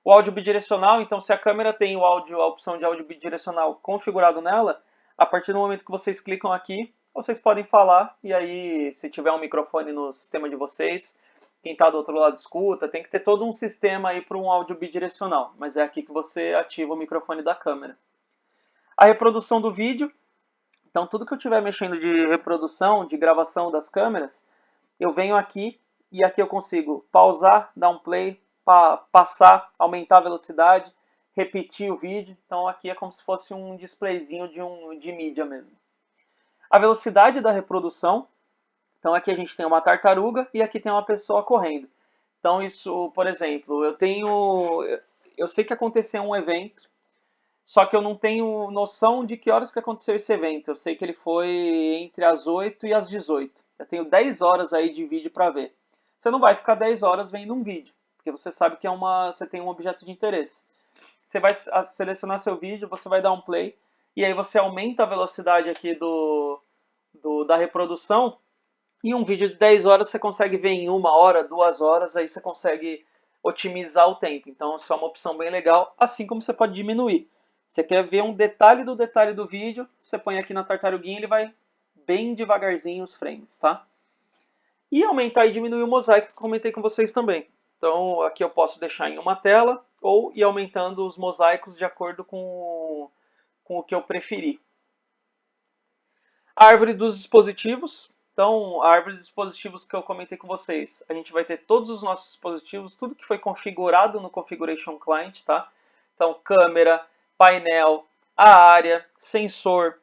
O áudio bidirecional, então se a câmera tem o áudio, a opção de áudio bidirecional configurado nela, a partir do momento que vocês clicam aqui, vocês podem falar, e aí se tiver um microfone no sistema de vocês, quem está do outro lado escuta, tem que ter todo um sistema aí para um áudio bidirecional, mas é aqui que você ativa o microfone da câmera. A reprodução do vídeo, então tudo que eu estiver mexendo de reprodução, de gravação das câmeras, eu venho aqui e aqui eu consigo pausar, dar um play, passar, aumentar a velocidade, repetir o vídeo. Então aqui é como se fosse um displayzinho de mídia mesmo. A velocidade da reprodução, então aqui a gente tem uma tartaruga e aqui tem uma pessoa correndo. Então isso, por exemplo, eu sei que aconteceu um evento, só que eu não tenho noção de que horas que aconteceu esse evento. Eu sei que ele foi entre as 8 e as 18. Eu tenho 10 horas aí de vídeo para ver. Você não vai ficar 10 horas vendo um vídeo, porque você sabe que você tem um objeto de interesse. Você vai selecionar seu vídeo, você vai dar um play, e aí você aumenta a velocidade aqui da reprodução. E um vídeo de 10 horas você consegue ver em 1 hora, 2 horas, aí você consegue otimizar o tempo. Então isso é uma opção bem legal, assim como você pode diminuir. Você quer ver um detalhe do vídeo, você põe aqui na tartaruguinha, ele vai bem devagarzinho os frames, tá? E aumentar e diminuir o mosaico que eu comentei com vocês também. Então aqui eu posso deixar em uma tela ou ir aumentando os mosaicos de acordo com o que eu preferir. A árvore dos dispositivos. Então, a árvore dos dispositivos que eu comentei com vocês, a gente vai ter todos os nossos dispositivos, tudo que foi configurado no Configuration Client, tá? Então, câmera, painel, a área, sensor,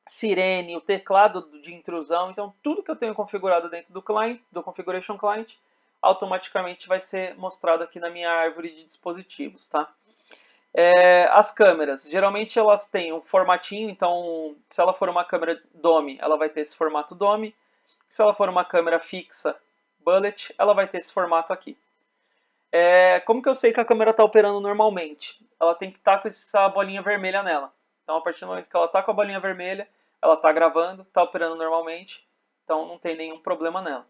sirene, o teclado de intrusão. Então, tudo que eu tenho configurado dentro do client, do Configuration Client, automaticamente vai ser mostrado aqui na minha árvore de dispositivos, tá? As câmeras, geralmente elas têm um formatinho, então se ela for uma câmera DOME, ela vai ter esse formato DOME. Se ela for uma câmera fixa, bullet, ela vai ter esse formato aqui. Como que eu sei que a câmera está operando normalmente? Ela tem que estar com essa bolinha vermelha nela. Então a partir do momento que ela está com a bolinha vermelha, ela está gravando, está operando normalmente, então não tem nenhum problema nela.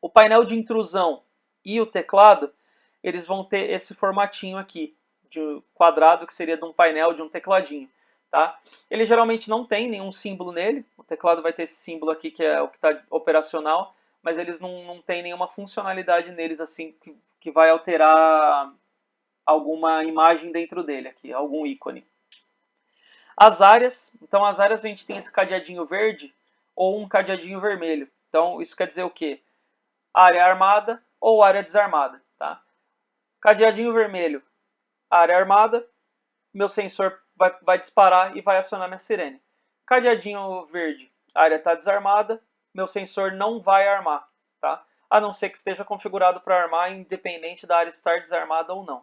O painel de intrusão e o teclado, eles vão ter esse formatinho aqui, de quadrado, que seria de um painel, de um tecladinho. Tá? Ele geralmente não tem nenhum símbolo nele, o teclado vai ter esse símbolo aqui que é o que está operacional, mas eles não tem nenhuma funcionalidade neles assim que vai alterar alguma imagem dentro dele aqui, algum ícone. As áreas, então as áreas a gente tem esse cadeadinho verde ou um cadeadinho vermelho. Então isso quer dizer o quê? Área armada ou área desarmada. Tá? Cadeadinho vermelho, área armada, meu sensor vai disparar e vai acionar minha sirene. Cadeadinho verde, a área está desarmada, meu sensor não vai armar, tá? A não ser que esteja configurado para armar, independente da área estar desarmada ou não.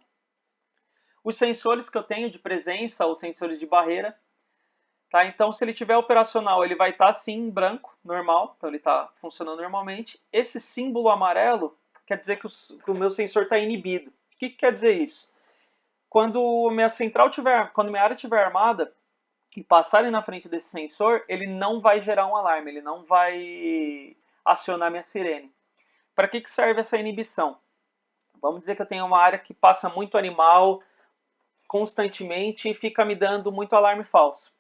Os sensores que eu tenho de presença, os sensores de barreira, tá? Então, se ele estiver operacional, ele vai estar sim em branco, normal, então ele está funcionando normalmente. Esse símbolo amarelo quer dizer que o meu sensor está inibido. O que quer dizer isso? Quando minha área estiver armada e passarem na frente desse sensor, ele não vai gerar um alarme, ele não vai acionar minha sirene. Para que serve essa inibição? Vamos dizer que eu tenho uma área que passa muito animal constantemente e fica me dando muito alarme falso.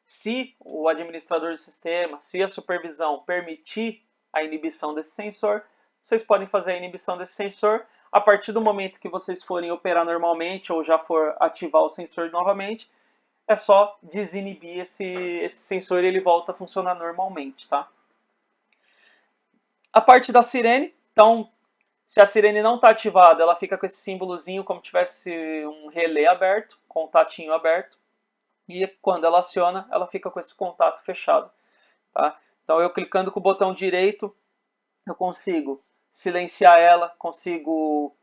Se o administrador do sistema, se a supervisão permitir a inibição desse sensor, vocês podem fazer a inibição desse sensor. A partir do momento que vocês forem operar normalmente ou já for ativar o sensor novamente, é só desinibir esse sensor e ele volta a funcionar normalmente, tá? A parte da sirene, então, se a sirene não está ativada, ela fica com esse símbolozinho como se tivesse um relé aberto, contatinho aberto, e quando ela aciona, ela fica com esse contato fechado, tá? Então, eu clicando com o botão direito, eu consigo silenciar ela, consigo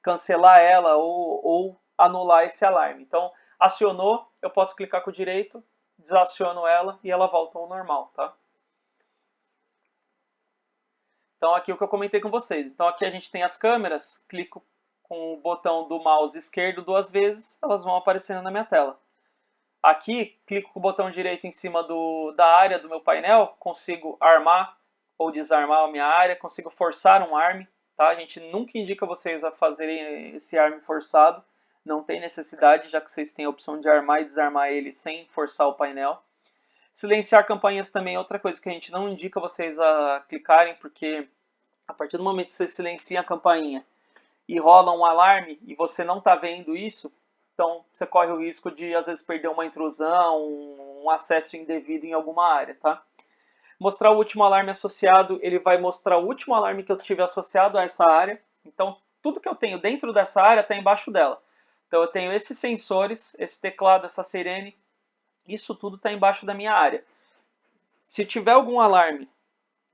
cancelar ela ou anular esse alarme. Então, acionou, eu posso clicar com o direito, desaciono ela e ela volta ao normal, tá? Então, aqui é o que eu comentei com vocês. Então, aqui a gente tem as câmeras, clico com o botão do mouse esquerdo 2 vezes, elas vão aparecendo na minha tela. Aqui, clico com o botão direito em cima da área do meu painel, consigo armar ou desarmar a minha área, consigo forçar um arme, tá? A gente nunca indica vocês a fazerem esse arm forçado, não tem necessidade, já que vocês têm a opção de armar e desarmar ele sem forçar o painel. Silenciar campainhas também é outra coisa que a gente não indica vocês a clicarem, porque a partir do momento que você silencia a campainha e rola um alarme e você não está vendo isso, então você corre o risco de às vezes perder uma intrusão, um acesso indevido em alguma área, tá? Mostrar o último alarme associado, ele vai mostrar o último alarme que eu tive associado a essa área. Então, tudo que eu tenho dentro dessa área está embaixo dela. Então, eu tenho esses sensores, esse teclado, essa sirene, isso tudo está embaixo da minha área. Se tiver algum alarme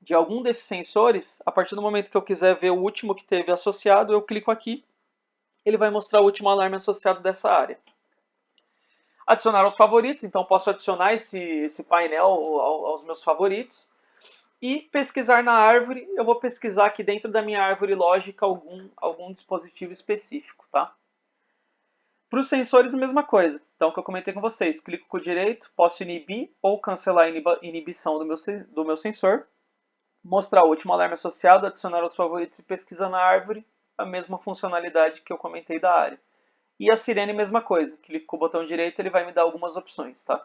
de algum desses sensores, a partir do momento que eu quiser ver o último que teve associado, eu clico aqui, ele vai mostrar o último alarme associado dessa área. Adicionar aos favoritos, então posso adicionar esse painel aos meus favoritos. E pesquisar na árvore, eu vou pesquisar aqui dentro da minha árvore lógica algum dispositivo específico, tá? Para os sensores, a mesma coisa. Então, o que eu comentei com vocês, clico com o direito, posso inibir ou cancelar a inibição do meu sensor, mostrar o último alarme associado, adicionar aos favoritos e pesquisa na árvore, a mesma funcionalidade que eu comentei da área. E a sirene, mesma coisa. Clico com o botão direito, ele vai me dar algumas opções, tá?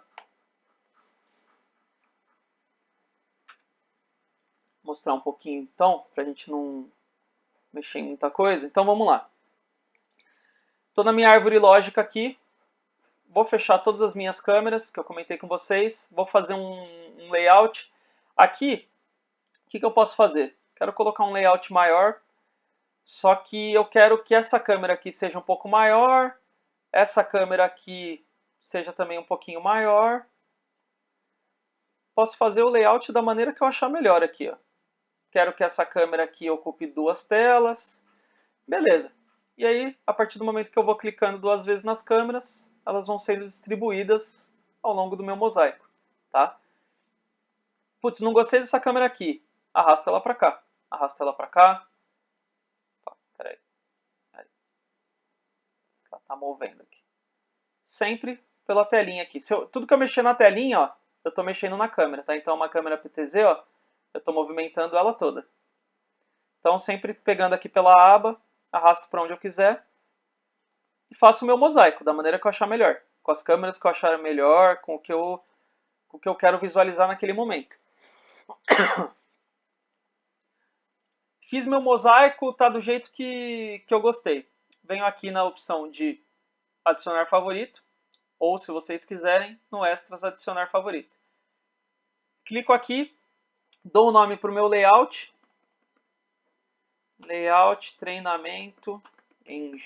Vou mostrar um pouquinho então, para a gente não mexer em muita coisa. Então vamos lá. Estou na minha árvore lógica aqui. Vou fechar todas as minhas câmeras que eu comentei com vocês. Vou fazer um layout. Aqui, o que eu posso fazer? Quero colocar um layout maior. Só que eu quero que essa câmera aqui seja um pouco maior. Essa câmera aqui seja também um pouquinho maior. Posso fazer o layout da maneira que eu achar melhor aqui, ó. Quero que essa câmera aqui ocupe 2 telas. Beleza. E aí, a partir do momento que eu vou clicando 2 vezes nas câmeras, elas vão sendo distribuídas ao longo do meu mosaico, tá? Putz, não gostei dessa câmera aqui. Arrasta ela para cá. Arrasta ela para cá. Tá, peraí. Ela tá movendo aqui. Sempre pela telinha aqui. Tudo que eu mexer na telinha, ó, eu estou mexendo na câmera, tá? Então, uma câmera PTZ, ó, eu estou movimentando ela toda. Então, sempre pegando aqui pela aba, arrasto para onde eu quiser e faço o meu mosaico da maneira que eu achar melhor, com as câmeras que eu achar melhor, com o que eu quero visualizar naquele momento. Fiz meu mosaico, tá do jeito que eu gostei. Venho aqui na opção de adicionar favorito, ou se vocês quiserem, no extras adicionar favorito. Clico aqui, dou o nome para o meu layout, layout treinamento eng.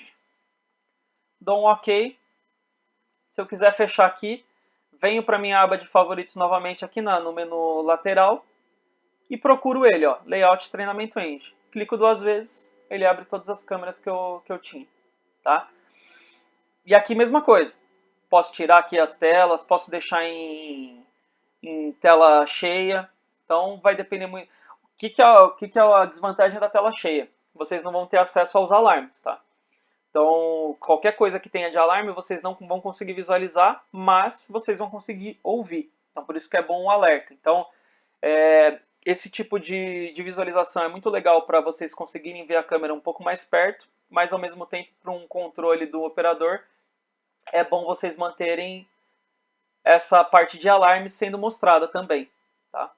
Dou um OK. Se eu quiser fechar aqui, venho para minha aba de favoritos novamente aqui no menu lateral e procuro ele, ó, Layout Treinamento Eng. Clico 2 vezes, ele abre todas as câmeras que eu tinha, tá? E aqui mesma coisa. Posso tirar aqui as telas, posso deixar em tela cheia. Então vai depender muito. O que é a desvantagem da tela cheia? Vocês não vão ter acesso aos alarmes, tá? Então, qualquer coisa que tenha de alarme, vocês não vão conseguir visualizar, mas vocês vão conseguir ouvir. Então, por isso que é bom o alerta. Então, esse tipo de visualização é muito legal para vocês conseguirem ver a câmera um pouco mais perto, mas ao mesmo tempo, para um controle do operador, é bom vocês manterem essa parte de alarme sendo mostrada também. Tá?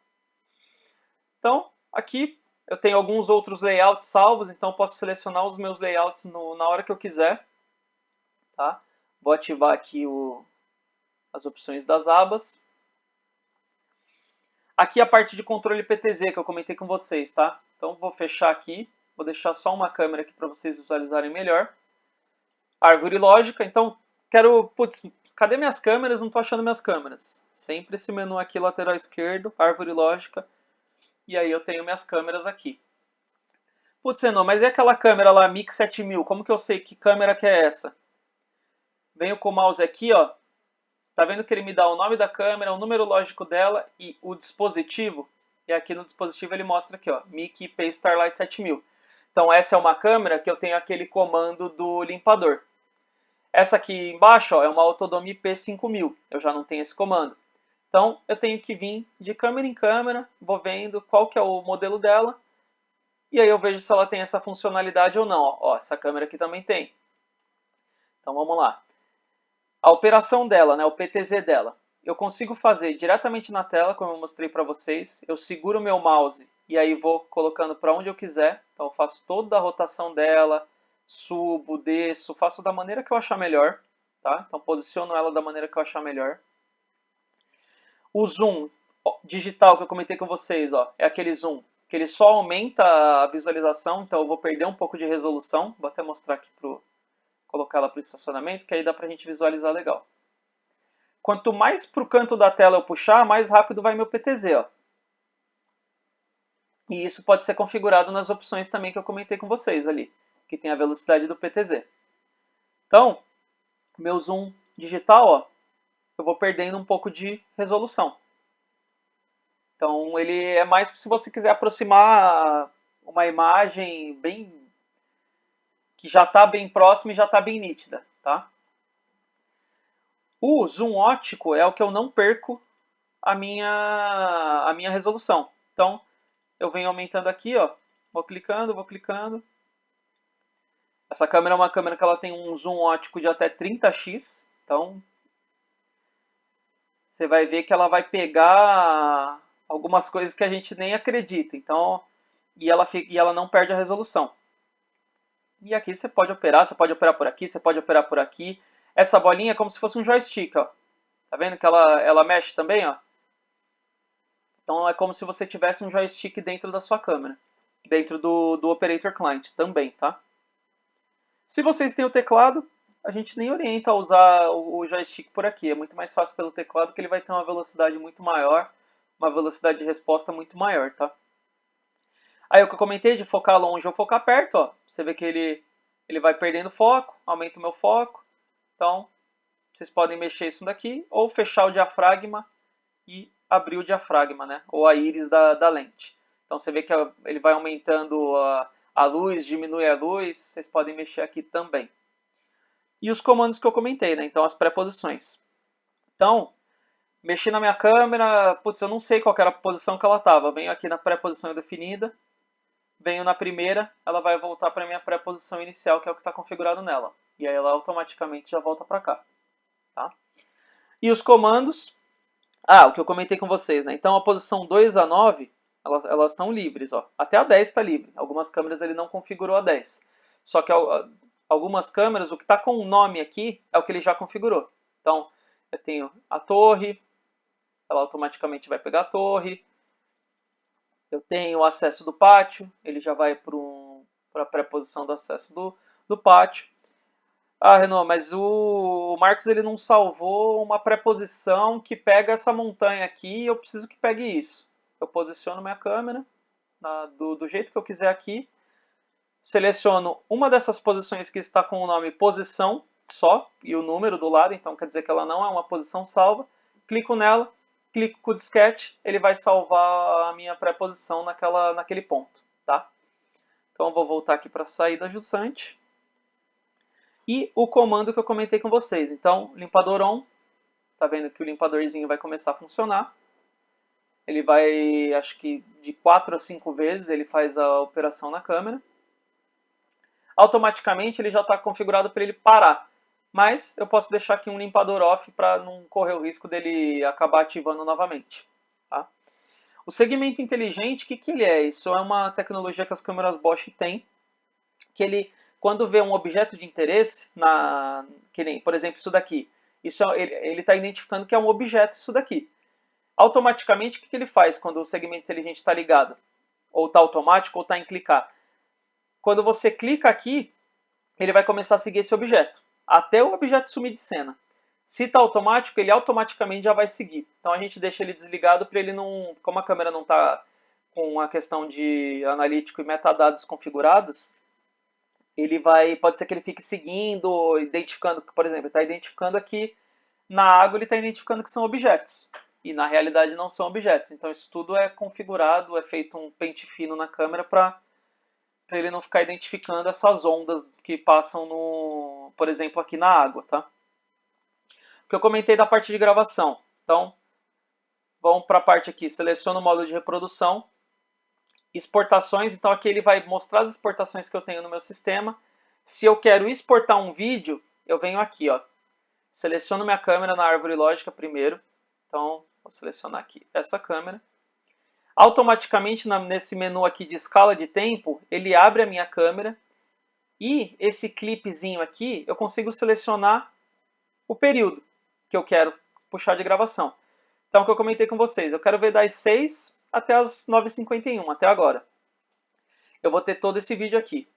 Então, aqui eu tenho alguns outros layouts salvos, então posso selecionar os meus layouts na hora que eu quiser. Tá? Vou ativar aqui as opções das abas. Aqui a parte de controle PTZ que eu comentei com vocês, tá? Então vou fechar aqui, vou deixar só uma câmera aqui para vocês visualizarem melhor. Árvore lógica, então putz, cadê minhas câmeras? Não estou achando minhas câmeras. Sempre esse menu aqui lateral esquerdo, árvore lógica, e aí eu tenho minhas câmeras aqui. Putz, Renan, mas e aquela câmera lá, Mix 7000? Como que eu sei que câmera que é essa? Venho com o mouse aqui, ó. Tá vendo que ele me dá o nome da câmera, o número lógico dela e o dispositivo? E aqui no dispositivo ele mostra aqui, ó, Mic IP Starlight 7000. Então essa é uma câmera que eu tenho aquele comando do limpador. Essa aqui embaixo, ó, é uma Autodome IP5000. Eu já não tenho esse comando. Então eu tenho que vir de câmera em câmera, vou vendo qual que é o modelo dela E aí eu vejo se ela tem essa funcionalidade ou não. Ó, essa câmera aqui também tem. Então vamos lá. A operação dela, né, o PTZ dela, eu consigo fazer diretamente na tela, como eu mostrei para vocês. Eu seguro o meu mouse e aí vou colocando para onde eu quiser. Então eu faço toda a rotação dela, subo, desço, faço da maneira que eu achar melhor. Tá? Então posiciono ela da maneira que eu achar melhor. O zoom digital que eu comentei com vocês, ó, é aquele zoom que ele só aumenta a visualização, então eu vou perder um pouco de resolução. Vou até mostrar aqui para colocar ela para o estacionamento, que aí dá para a gente visualizar legal. Quanto mais para o canto da tela eu puxar, mais rápido vai meu PTZ. Ó. E isso pode ser configurado nas opções também que eu comentei com vocês ali, que tem a velocidade do PTZ. Então, meu zoom digital, ó, eu vou perdendo um pouco de resolução. Então, ele é mais se você quiser aproximar uma imagem bem que já está bem próxima e já está bem nítida, tá? O zoom óptico é o que eu não perco a minha resolução. Então, eu venho aumentando aqui, ó, vou clicando, vou clicando. Essa câmera é uma câmera que ela tem um zoom óptico de até 30x, então você vai ver que ela vai pegar algumas coisas que a gente nem acredita. Então, e ela não perde a resolução. E aqui você pode operar por aqui, você pode operar por aqui. Essa bolinha é como se fosse um joystick, ó. Tá vendo que ela mexe também, ó? Então é como se você tivesse um joystick dentro da sua câmera. Dentro do Operator Client também, tá? Se vocês têm o teclado, a gente nem orienta a usar o joystick por aqui. É muito mais fácil pelo teclado, que ele vai ter uma velocidade muito maior, uma velocidade de resposta muito maior, tá? Aí o que eu comentei de focar longe ou focar perto, ó. Você vê que ele vai perdendo foco, aumenta o meu foco. Então, vocês podem mexer isso daqui, ou fechar o diafragma e abrir o diafragma, né? Ou a íris da lente. Então você vê que ele vai aumentando a luz, diminui a luz, vocês podem mexer aqui também. E os comandos que eu comentei, né? Então as pré-posições. Então, mexi na minha câmera, putz, eu não sei qual era a posição que ela estava. Venho aqui na pré-posição definida, venho na primeira, ela vai voltar para a minha pré-posição inicial, que é o que está configurado nela. E aí ela automaticamente já volta para cá. Tá? E os comandos, o que eu comentei com vocês, né? Então a posição 2 a 9, elas estão livres, ó. Até a 10 está livre. Algumas câmeras ele não configurou a 10. Só que algumas câmeras, o que está com o nome aqui é o que ele já configurou. Então, eu tenho a torre, ela automaticamente vai pegar a torre. Eu tenho o acesso do pátio, ele já vai para a pré-posição do acesso do pátio. Ah, Renan, mas o Marcos ele não salvou uma preposição que pega essa montanha aqui e eu preciso que pegue isso. Eu posiciono minha câmera do jeito que eu quiser aqui, seleciono uma dessas posições que está com o nome posição só e o número do lado, então quer dizer que ela não é uma posição salva. Clico nela, clico com o disquete, ele vai salvar a minha preposição naquele ponto, tá? Então eu vou voltar aqui para a saída justante. E o comando que eu comentei com vocês. Então, limpador on, tá vendo que o limpadorzinho vai começar a funcionar. Ele vai, acho que de 4 a 5 vezes ele faz a operação na câmera. Automaticamente ele já está configurado para ele parar. Mas eu posso deixar aqui um limpador off para não correr o risco dele acabar ativando novamente. Tá? O segmento inteligente, o que ele é? Isso é uma tecnologia que as câmeras Bosch têm, que ele, quando vê um objeto de interesse, que nem, por exemplo, isso daqui, ele está identificando que é um objeto isso daqui. Automaticamente, o que ele faz quando o segmento inteligente está ligado? Ou está automático ou está em clicar. Quando você clica aqui, ele vai começar a seguir esse objeto, até o objeto sumir de cena. Se está automático, ele automaticamente já vai seguir. Então a gente deixa ele desligado para ele não, como a câmera não está com a questão de analítico e metadados configurados, pode ser que ele fique seguindo, identificando, por exemplo, está identificando aqui na água, ele está identificando que são objetos. E na realidade não são objetos. Então isso tudo é configurado, é feito um pente fino na câmera para ele não ficar identificando essas ondas que passam por exemplo, aqui na água, tá? O que eu comentei da parte de gravação. Então, vamos para a parte aqui, seleciona o modo de reprodução exportações, então aqui ele vai mostrar as exportações que eu tenho no meu sistema. Se eu quero exportar um vídeo, eu venho aqui, ó, seleciono minha câmera na árvore lógica primeiro, então vou selecionar aqui essa câmera. Automaticamente nesse menu aqui de escala de tempo, ele abre a minha câmera e esse clipezinho aqui eu consigo selecionar o período que eu quero puxar de gravação. Então, o que eu comentei com vocês, eu quero ver das 6 até as 9h51, até agora. Eu vou ter todo esse vídeo aqui.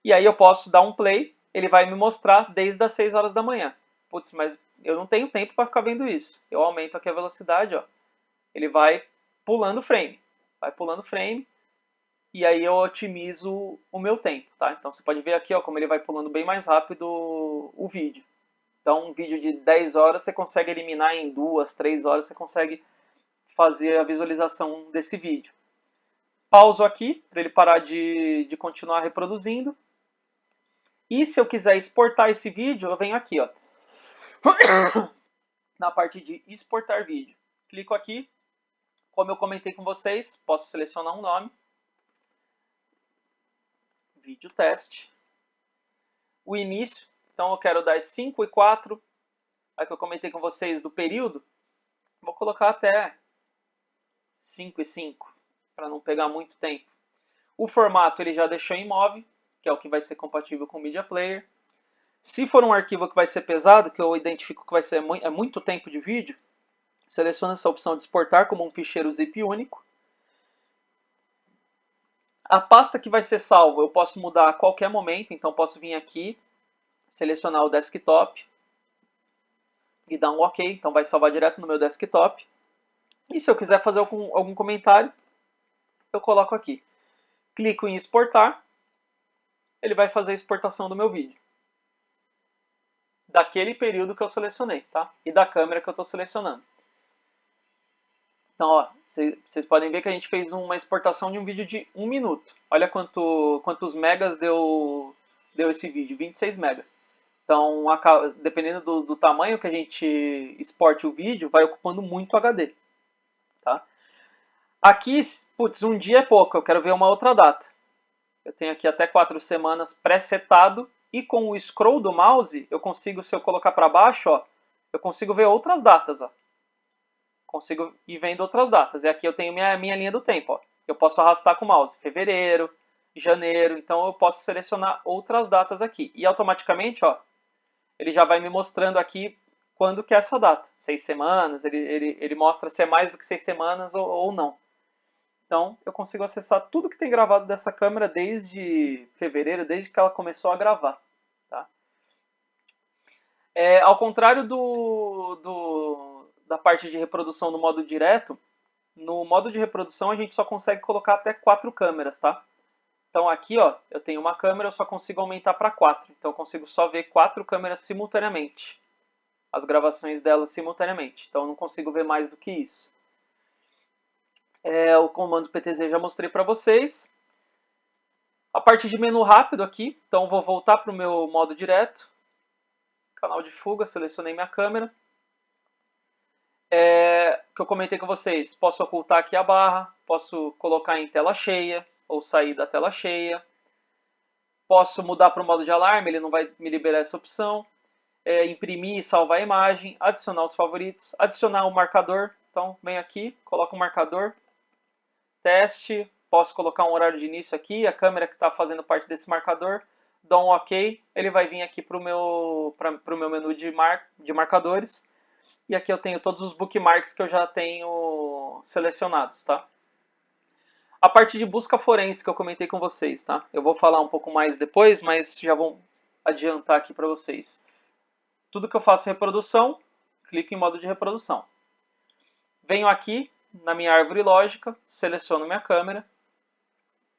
E aí eu posso dar um play, ele vai me mostrar desde as 6 horas da manhã. Putz, mas eu não tenho tempo para ficar vendo isso. Eu aumento aqui a velocidade, ó. Ele vai pulando frame. Vai pulando frame. E aí eu otimizo o meu tempo, tá? Então você pode ver aqui, ó, como ele vai pulando bem mais rápido o vídeo. Então um vídeo de 10 horas você consegue eliminar em 2, 3 horas, você consegue fazer a visualização desse vídeo. Pauso aqui para ele parar de continuar reproduzindo. E se eu quiser exportar esse vídeo, eu venho aqui, ó, na parte de exportar vídeo. Clico aqui, como eu comentei com vocês, posso selecionar um nome, vídeo teste, o início, então eu quero dar 5:04, aí que eu comentei com vocês do período, vou colocar até 5:05, para não pegar muito tempo. O formato ele já deixou em MOV, que é o que vai ser compatível com o Media Player. Se for um arquivo que vai ser pesado, que eu identifico que vai ser muito tempo de vídeo, seleciono essa opção de exportar como um ficheiro zip único. A pasta que vai ser salvo eu posso mudar a qualquer momento, então posso vir aqui, selecionar o desktop e dar um OK, então vai salvar direto no meu desktop. E se eu quiser fazer algum comentário, eu coloco aqui. Clico em exportar, ele vai fazer a exportação do meu vídeo. Daquele período que eu selecionei, tá? E da câmera que eu estou selecionando. Então, ó, vocês podem ver que a gente fez uma exportação de um vídeo de 1 minuto. Olha quantos megas deu esse vídeo, 26 megas. Então, dependendo do tamanho que a gente exporte o vídeo, vai ocupando muito HD. Tá? Aqui, putz, um dia é pouco, eu quero ver uma outra data. Eu tenho aqui até 4 semanas pré-setado e com o scroll do mouse, eu consigo, se eu colocar para baixo, ó, eu consigo ver outras datas. Ó. Consigo ir vendo outras datas. E aqui eu tenho minha linha do tempo. Ó. Eu posso arrastar com o mouse fevereiro, janeiro, então eu posso selecionar outras datas aqui. E automaticamente, ó, ele já vai me mostrando aqui quando que é essa data. 6 semanas, ele mostra se é mais do que 6 semanas ou não. Então eu consigo acessar tudo que tem gravado dessa câmera desde fevereiro, desde que ela começou a gravar. Tá? Ao contrário da parte de reprodução no modo direto, no modo de reprodução a gente só consegue colocar até 4 câmeras, tá? Então aqui, ó, eu tenho uma câmera, eu só consigo aumentar para 4. Então eu consigo só ver 4 câmeras simultaneamente. As gravações delas simultaneamente. Então eu não consigo ver mais do que isso. O comando PTZ já mostrei para vocês. A parte de menu rápido aqui, então vou voltar para o meu modo direto. Canal de fuga, selecionei minha câmera. Que eu comentei com vocês, posso ocultar aqui a barra, posso colocar em tela cheia ou sair da tela cheia. Posso mudar para o modo de alarme, ele não vai me liberar essa opção. Imprimir e salvar a imagem, adicionar os favoritos, adicionar um marcador. Então, venho aqui, coloco um marcador, teste, posso colocar um horário de início aqui, a câmera que está fazendo parte desse marcador, dou um OK, ele vai vir aqui para o meu menu de marcadores. E aqui eu tenho todos os bookmarks que eu já tenho selecionados, tá? A parte de busca forense que eu comentei com vocês, tá? Eu vou falar um pouco mais depois, mas já vou adiantar aqui para vocês. Tudo que eu faço reprodução, clico em modo de reprodução. Venho aqui na minha árvore lógica, seleciono minha câmera.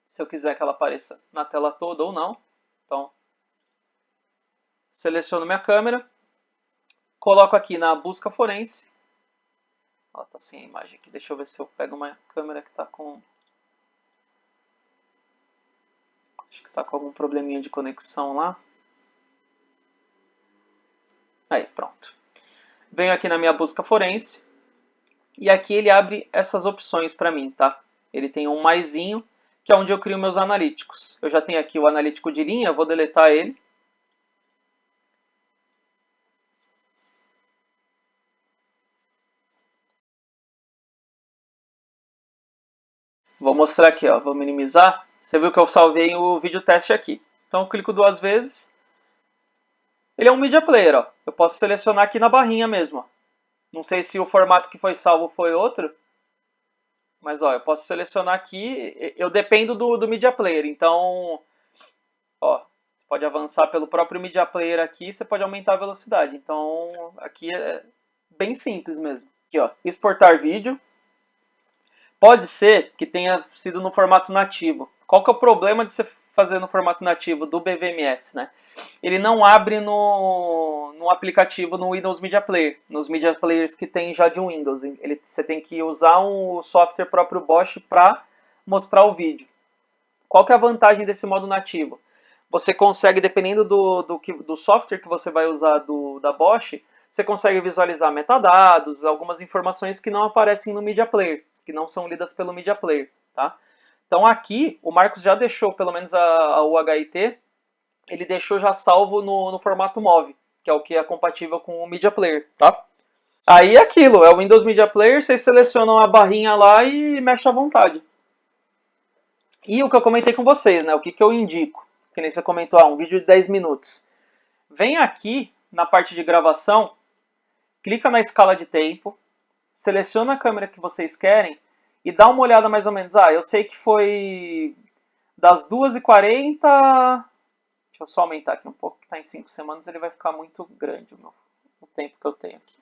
Se eu quiser que ela apareça na tela toda ou não. Então, seleciono minha câmera. Coloco aqui na busca forense. Ó, tá sem a imagem aqui. Deixa eu ver se eu pego uma câmera que tá com... Acho que tá com algum probleminha de conexão lá. Aí, pronto. Venho aqui na minha busca forense. E aqui ele abre essas opções para mim, tá? Ele tem um maisinho, que é onde eu crio meus analíticos. Eu já tenho aqui o analítico de linha, vou deletar ele. Vou mostrar aqui, ó, vou minimizar. Você viu que eu salvei o vídeo teste aqui. Então eu clico duas vezes. Ele é um Media Player, ó. Eu posso selecionar aqui na barrinha mesmo, ó. Não sei se o formato que foi salvo foi outro, mas ó, eu posso selecionar aqui. Eu dependo do Media Player, então, ó, você pode avançar pelo próprio Media Player aqui, você pode aumentar a velocidade. Então, aqui é bem simples mesmo. Aqui, ó, exportar vídeo. Pode ser que tenha sido no formato nativo. Qual que é o problema de você fazer no formato nativo do BVMS, né? Ele não abre no aplicativo no Windows Media Player, nos Media Players que tem já de Windows. Você tem que usar um software próprio Bosch para mostrar o vídeo. Qual que é a vantagem desse modo nativo? Você consegue, dependendo do software que você vai usar da Bosch, você consegue visualizar metadados, algumas informações que não aparecem no Media Player, que não são lidas pelo Media Player, tá? Então aqui, o Marcos já deixou, pelo menos o HIT, ele deixou já salvo no formato MOV, que é o que é compatível com o Media Player, tá? Aí é aquilo, é o Windows Media Player, vocês selecionam a barrinha lá e mexe à vontade. E o que eu comentei com vocês, né? O que eu indico? Que nem você comentou, um vídeo de 10 minutos. Vem aqui na parte de gravação, clica na escala de tempo, seleciona a câmera que vocês querem e dá uma olhada mais ou menos. Ah, eu sei que foi das 2h40. Deixa eu só aumentar aqui um pouco, que está em 5 semanas, ele vai ficar muito grande o tempo que eu tenho aqui.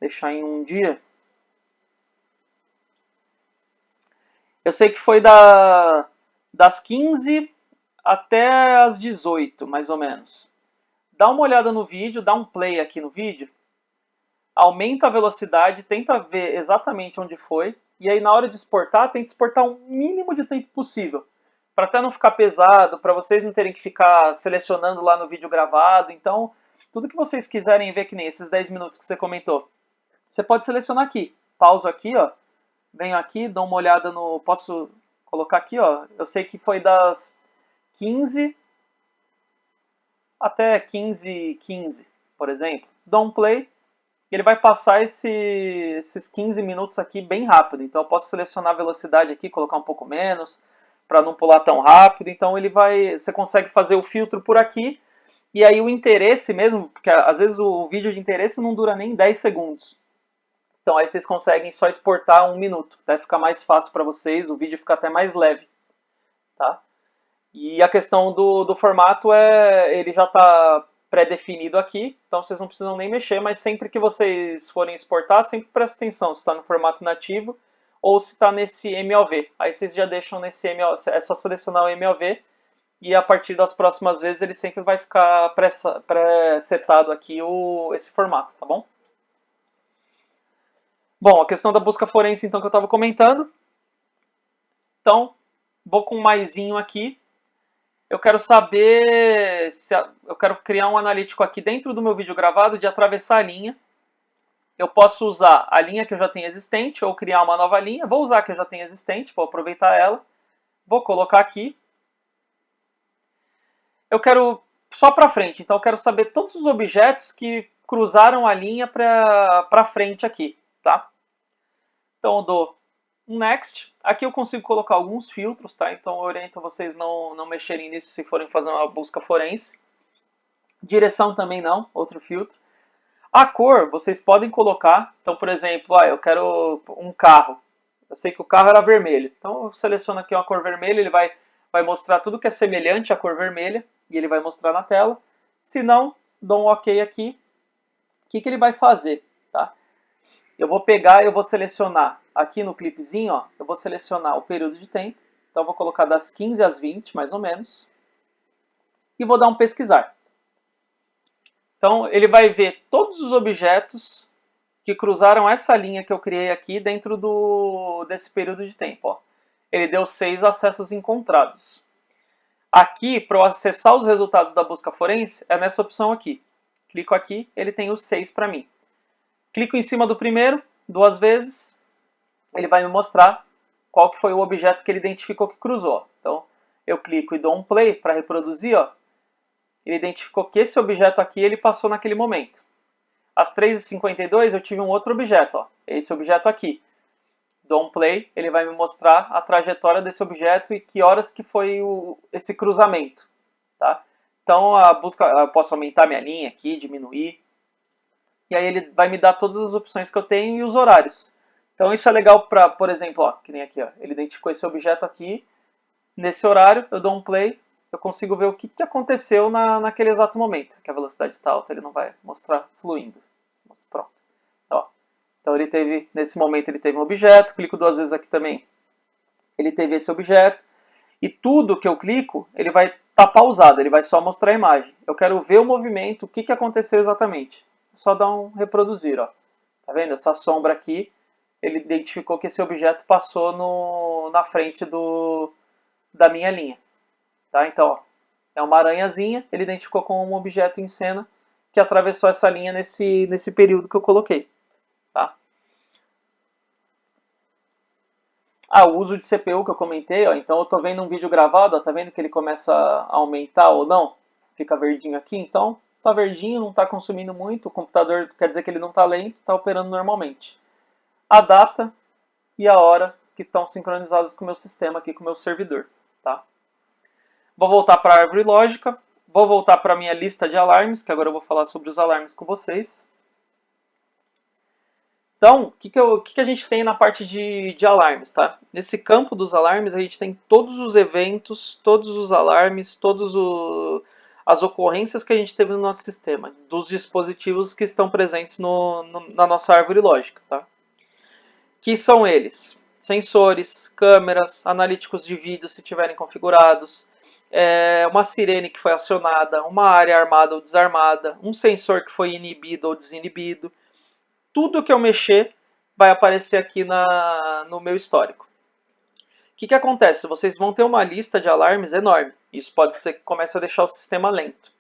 Deixar em um dia. Eu sei que foi das 15 até as 18, mais ou menos. Dá uma olhada no vídeo, dá um play aqui no vídeo, aumenta a velocidade, tenta ver exatamente onde foi, e aí na hora de exportar, tenta exportar o mínimo de tempo possível, para até não ficar pesado, para vocês não terem que ficar selecionando lá no vídeo gravado. Então, tudo que vocês quiserem ver, que nem esses 10 minutos que você comentou, você pode selecionar aqui. Pauso aqui, ó, venho aqui, dou uma olhada no... Posso colocar aqui, ó, eu sei que foi das 15 até 15h15, por exemplo. Dou um play, ele vai passar esses 15 minutos aqui bem rápido. Então eu posso selecionar a velocidade aqui, colocar um pouco menos, para não pular tão rápido. Então você consegue fazer o filtro por aqui. E aí o interesse mesmo, porque às vezes o vídeo de interesse não dura nem 10 segundos. Então aí vocês conseguem só exportar 1 minuto. Até ficar mais fácil para vocês, o vídeo fica até mais leve. Tá? E a questão do formato ele já está pré-definido aqui, então vocês não precisam nem mexer, mas sempre que vocês forem exportar, sempre presta atenção se está no formato nativo ou se está nesse MOV. Aí vocês já deixam nesse MOV, é só selecionar o MOV e a partir das próximas vezes ele sempre vai ficar pré-setado aqui esse formato, tá bom? Bom, a questão da busca forense então que eu estava comentando. Então, vou com um maisinho aqui. Eu quero saber se eu quero criar um analítico aqui dentro do meu vídeo gravado de atravessar a linha. Eu posso usar a linha que eu já tenho existente ou criar uma nova linha. Vou usar a que eu já tenho existente, vou aproveitar ela. Vou colocar aqui. Eu quero só para frente, então eu quero saber todos os objetos que cruzaram a linha para frente aqui, tá? Então eu dou um Next. Aqui eu consigo colocar alguns filtros, tá? Então eu oriento vocês não mexerem nisso se forem fazer uma busca forense. Direção também não, outro filtro. A cor, vocês podem colocar. Então, por exemplo, eu quero um carro. Eu sei que o carro era vermelho. Então eu seleciono aqui uma cor vermelha, ele vai mostrar tudo que é semelhante à cor vermelha. E ele vai mostrar na tela. Se não, dou um OK aqui. O que ele vai fazer? Tá? Eu vou pegar, eu vou selecionar aqui no clipezinho, ó, eu vou selecionar o período de tempo. Então eu vou colocar das 15 às 20, mais ou menos. E vou dar um pesquisar. Então ele vai ver todos os objetos que cruzaram essa linha que eu criei aqui dentro desse período de tempo. Ó. Ele deu 6 acessos encontrados. Aqui, para eu acessar os resultados da busca forense, é nessa opção aqui. Clico aqui, ele tem os 6 para mim. Clico em cima do primeiro, 2 vezes, ele vai me mostrar qual que foi o objeto que ele identificou que cruzou. Então, eu clico e dou um play para reproduzir, ó. Ele identificou que esse objeto aqui ele passou naquele momento. Às 3h52 eu tive um outro objeto, ó, esse objeto aqui. Dou um play, ele vai me mostrar a trajetória desse objeto e que horas que foi esse cruzamento. Tá? Então a busca, eu posso aumentar minha linha aqui, diminuir. E aí ele vai me dar todas as opções que eu tenho e os horários. Então isso é legal para, por exemplo, ó, que nem aqui, ó, ele identificou esse objeto aqui. Nesse horário, eu dou um play, eu consigo ver o que aconteceu naquele exato momento. Que a velocidade está alta, ele não vai mostrar fluindo. Pronto. Ó. Então ele teve, nesse momento ele teve um objeto, clico duas vezes aqui também, ele teve esse objeto. E tudo que eu clico, ele vai estar pausado, ele vai só mostrar a imagem. Eu quero ver o movimento, o que aconteceu exatamente. É só dar um reproduzir, ó. Tá vendo? Essa sombra aqui, ele identificou que esse objeto passou na frente da minha linha. Tá? Então, ó, é uma aranhazinha, ele identificou como um objeto em cena que atravessou essa linha nesse período que eu coloquei. Tá? O uso de CPU que eu comentei, ó, então eu estou vendo um vídeo gravado, ó, tá vendo que ele começa a aumentar ou não? Fica verdinho aqui, então tá verdinho, não está consumindo muito, o computador quer dizer que ele não está lento, está operando normalmente. A data e a hora que estão sincronizadas com o meu sistema aqui, com o meu servidor. Tá? Vou voltar para a árvore lógica, vou voltar para a minha lista de alarmes, que agora eu vou falar sobre os alarmes com vocês. Então, o que a gente tem na parte de alarmes, tá? Nesse campo dos alarmes, a gente tem todos os eventos, todos os alarmes, as ocorrências que a gente teve no nosso sistema, dos dispositivos que estão presentes na nossa árvore lógica, tá? Que são eles? Sensores, câmeras, analíticos de vídeo se tiverem configurados, uma sirene que foi acionada, uma área armada ou desarmada, um sensor que foi inibido ou desinibido. Tudo que eu mexer vai aparecer aqui no meu histórico. O que acontece? Vocês vão ter uma lista de alarmes enorme. Isso pode ser que comece a deixar o sistema lento.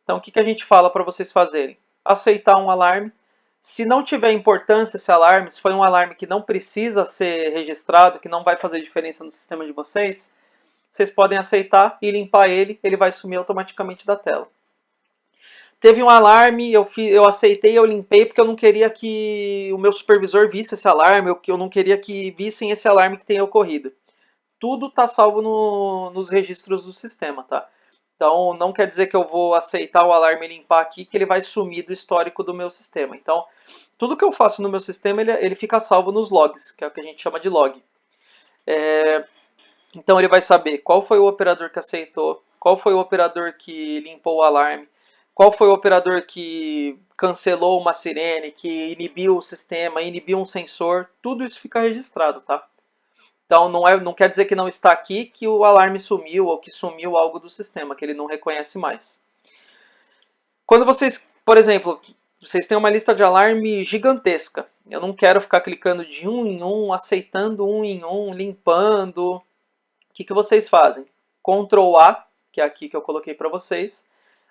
Então, o que a gente fala para vocês fazerem? Aceitar um alarme. Se não tiver importância esse alarme, se foi um alarme que não precisa ser registrado, que não vai fazer diferença no sistema de vocês, vocês podem aceitar e limpar ele, ele vai sumir automaticamente da tela. Teve um alarme, eu aceitei, eu limpei porque eu não queria que o meu supervisor visse esse alarme, eu não queria que vissem esse alarme que tenha ocorrido. Tudo está salvo nos registros do sistema, tá? Então não quer dizer que eu vou aceitar o alarme e limpar aqui que ele vai sumir do histórico do meu sistema. Então tudo que eu faço no meu sistema ele fica salvo nos logs, que é o que a gente chama de log. Então ele vai saber qual foi o operador que aceitou, qual foi o operador que limpou o alarme, qual foi o operador que cancelou uma sirene, que inibiu o sistema, inibiu um sensor, tudo isso fica registrado, tá? Então não quer dizer que não está aqui que o alarme sumiu ou que sumiu algo do sistema, que ele não reconhece mais. Quando vocês, por exemplo, vocês têm uma lista de alarme gigantesca, eu não quero ficar clicando de um em um, aceitando um em um, limpando. O que vocês fazem? Ctrl A, que é aqui que eu coloquei para vocês.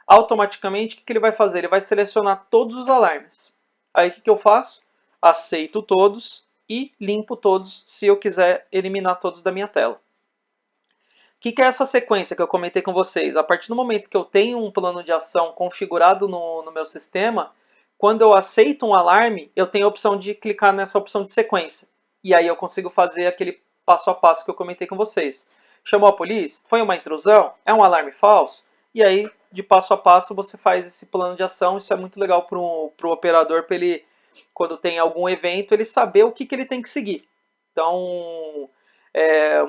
Automaticamente, o que ele vai fazer? Ele vai selecionar todos os alarmes. Aí o que eu faço? Aceito todos e limpo todos se eu quiser eliminar todos da minha tela. O que é essa sequência que eu comentei com vocês? A partir do momento que eu tenho um plano de ação configurado no meu sistema, quando eu aceito um alarme, eu tenho a opção de clicar nessa opção de sequência. E aí eu consigo fazer aquele passo a passo que eu comentei com vocês. Chamou a polícia? Foi uma intrusão? É um alarme falso? E aí, de passo a passo, você faz esse plano de ação. Isso é muito legal para o operador, para ele, quando tem algum evento, ele saber o que ele tem que seguir. Então,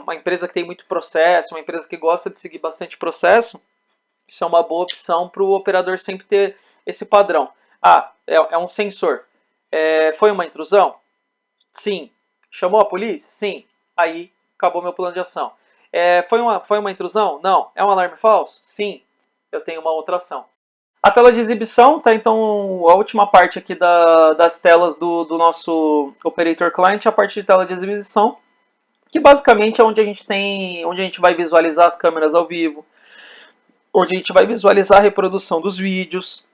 uma empresa que tem muito processo, uma empresa que gosta de seguir bastante processo, isso é uma boa opção para o operador sempre ter esse padrão. É um sensor. Foi uma intrusão? Sim. Chamou a polícia? Sim. Aí, acabou meu plano de ação. Foi uma intrusão? Não. É um alarme falso? Sim. Eu tenho uma outra ação. A tela de exibição, tá? Então, a última parte aqui das telas do nosso Operator Client é a parte de tela de exibição, que basicamente é onde a gente vai visualizar as câmeras ao vivo, onde a gente vai visualizar a reprodução dos vídeos,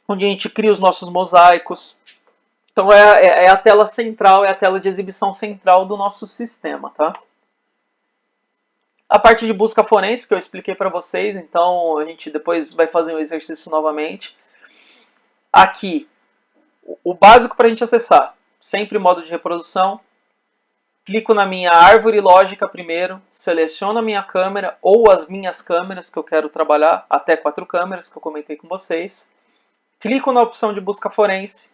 onde a gente cria os nossos mosaicos. Então é a tela central, é a tela de exibição central do nosso sistema, tá? A parte de busca forense que eu expliquei para vocês, então a gente depois vai fazer um exercício novamente. Aqui, o básico para a gente acessar, sempre modo de reprodução. Clico na minha árvore lógica primeiro, seleciono a minha câmera ou as minhas câmeras que eu quero trabalhar, até 4 câmeras que eu comentei com vocês. Clico na opção de busca forense,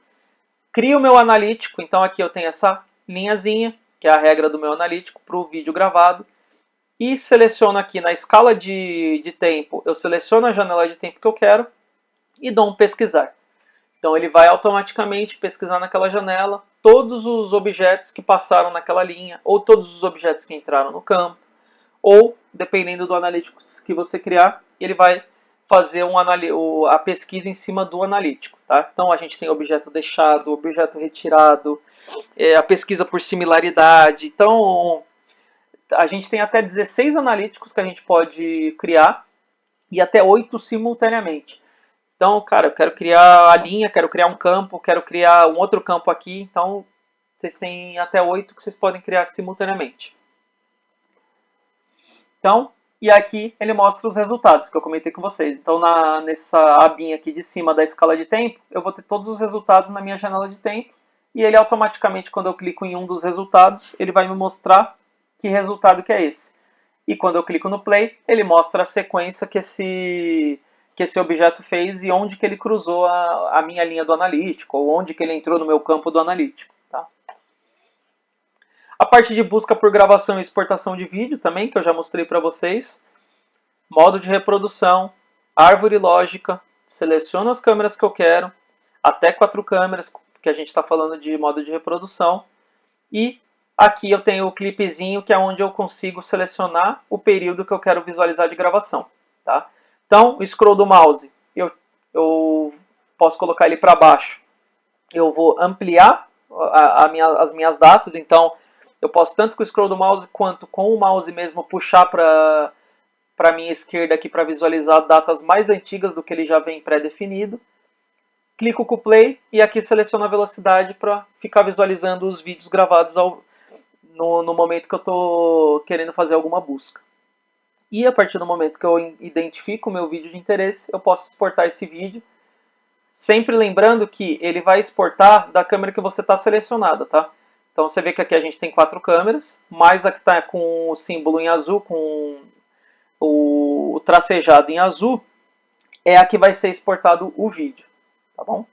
crio o meu analítico, então aqui eu tenho essa linhazinha, que é a regra do meu analítico para o vídeo gravado, e seleciono aqui na escala de tempo, eu seleciono a janela de tempo que eu quero e dou um pesquisar. Então ele vai automaticamente pesquisar naquela janela todos os objetos que passaram naquela linha, ou todos os objetos que entraram no campo, ou, dependendo do analítico que você criar, ele vai fazer a pesquisa em cima do analítico. Tá? Então a gente tem objeto deixado, objeto retirado, a pesquisa por similaridade. Então a gente tem até 16 analíticos que a gente pode criar e até 8 simultaneamente. Então, cara, eu quero criar a linha, quero criar um campo, quero criar um outro campo aqui. Então, vocês têm até 8 que vocês podem criar simultaneamente. Então, e aqui ele mostra os resultados que eu comentei com vocês. Então, nessa abinha aqui de cima da escala de tempo, eu vou ter todos os resultados na minha janela de tempo. E ele automaticamente, quando eu clico em um dos resultados, ele vai me mostrar que resultado que é esse. E quando eu clico no play, ele mostra a sequência que esse objeto fez e onde que ele cruzou a minha linha do analítico, ou onde que ele entrou no meu campo do analítico. Tá? A parte de busca por gravação e exportação de vídeo também, que eu já mostrei para vocês. Modo de reprodução, árvore lógica, seleciono as câmeras que eu quero, até 4 câmeras, que a gente está falando de modo de reprodução. E aqui eu tenho o clipezinho, que é onde eu consigo selecionar o período que eu quero visualizar de gravação. Tá? Então, o scroll do mouse, eu posso colocar ele para baixo. Eu vou ampliar as minhas datas, então eu posso tanto com o scroll do mouse quanto com o mouse mesmo puxar para a minha esquerda aqui para visualizar datas mais antigas do que ele já vem pré-definido. Clico com o play e aqui seleciono a velocidade para ficar visualizando os vídeos gravados no momento que eu estou querendo fazer alguma busca. E a partir do momento que eu identifico o meu vídeo de interesse, eu posso exportar esse vídeo. Sempre lembrando que ele vai exportar da câmera que você está selecionada, tá? Então você vê que aqui a gente tem 4 câmeras, mais a que está com o símbolo em azul, com o tracejado em azul, é a que vai ser exportado o vídeo, tá bom?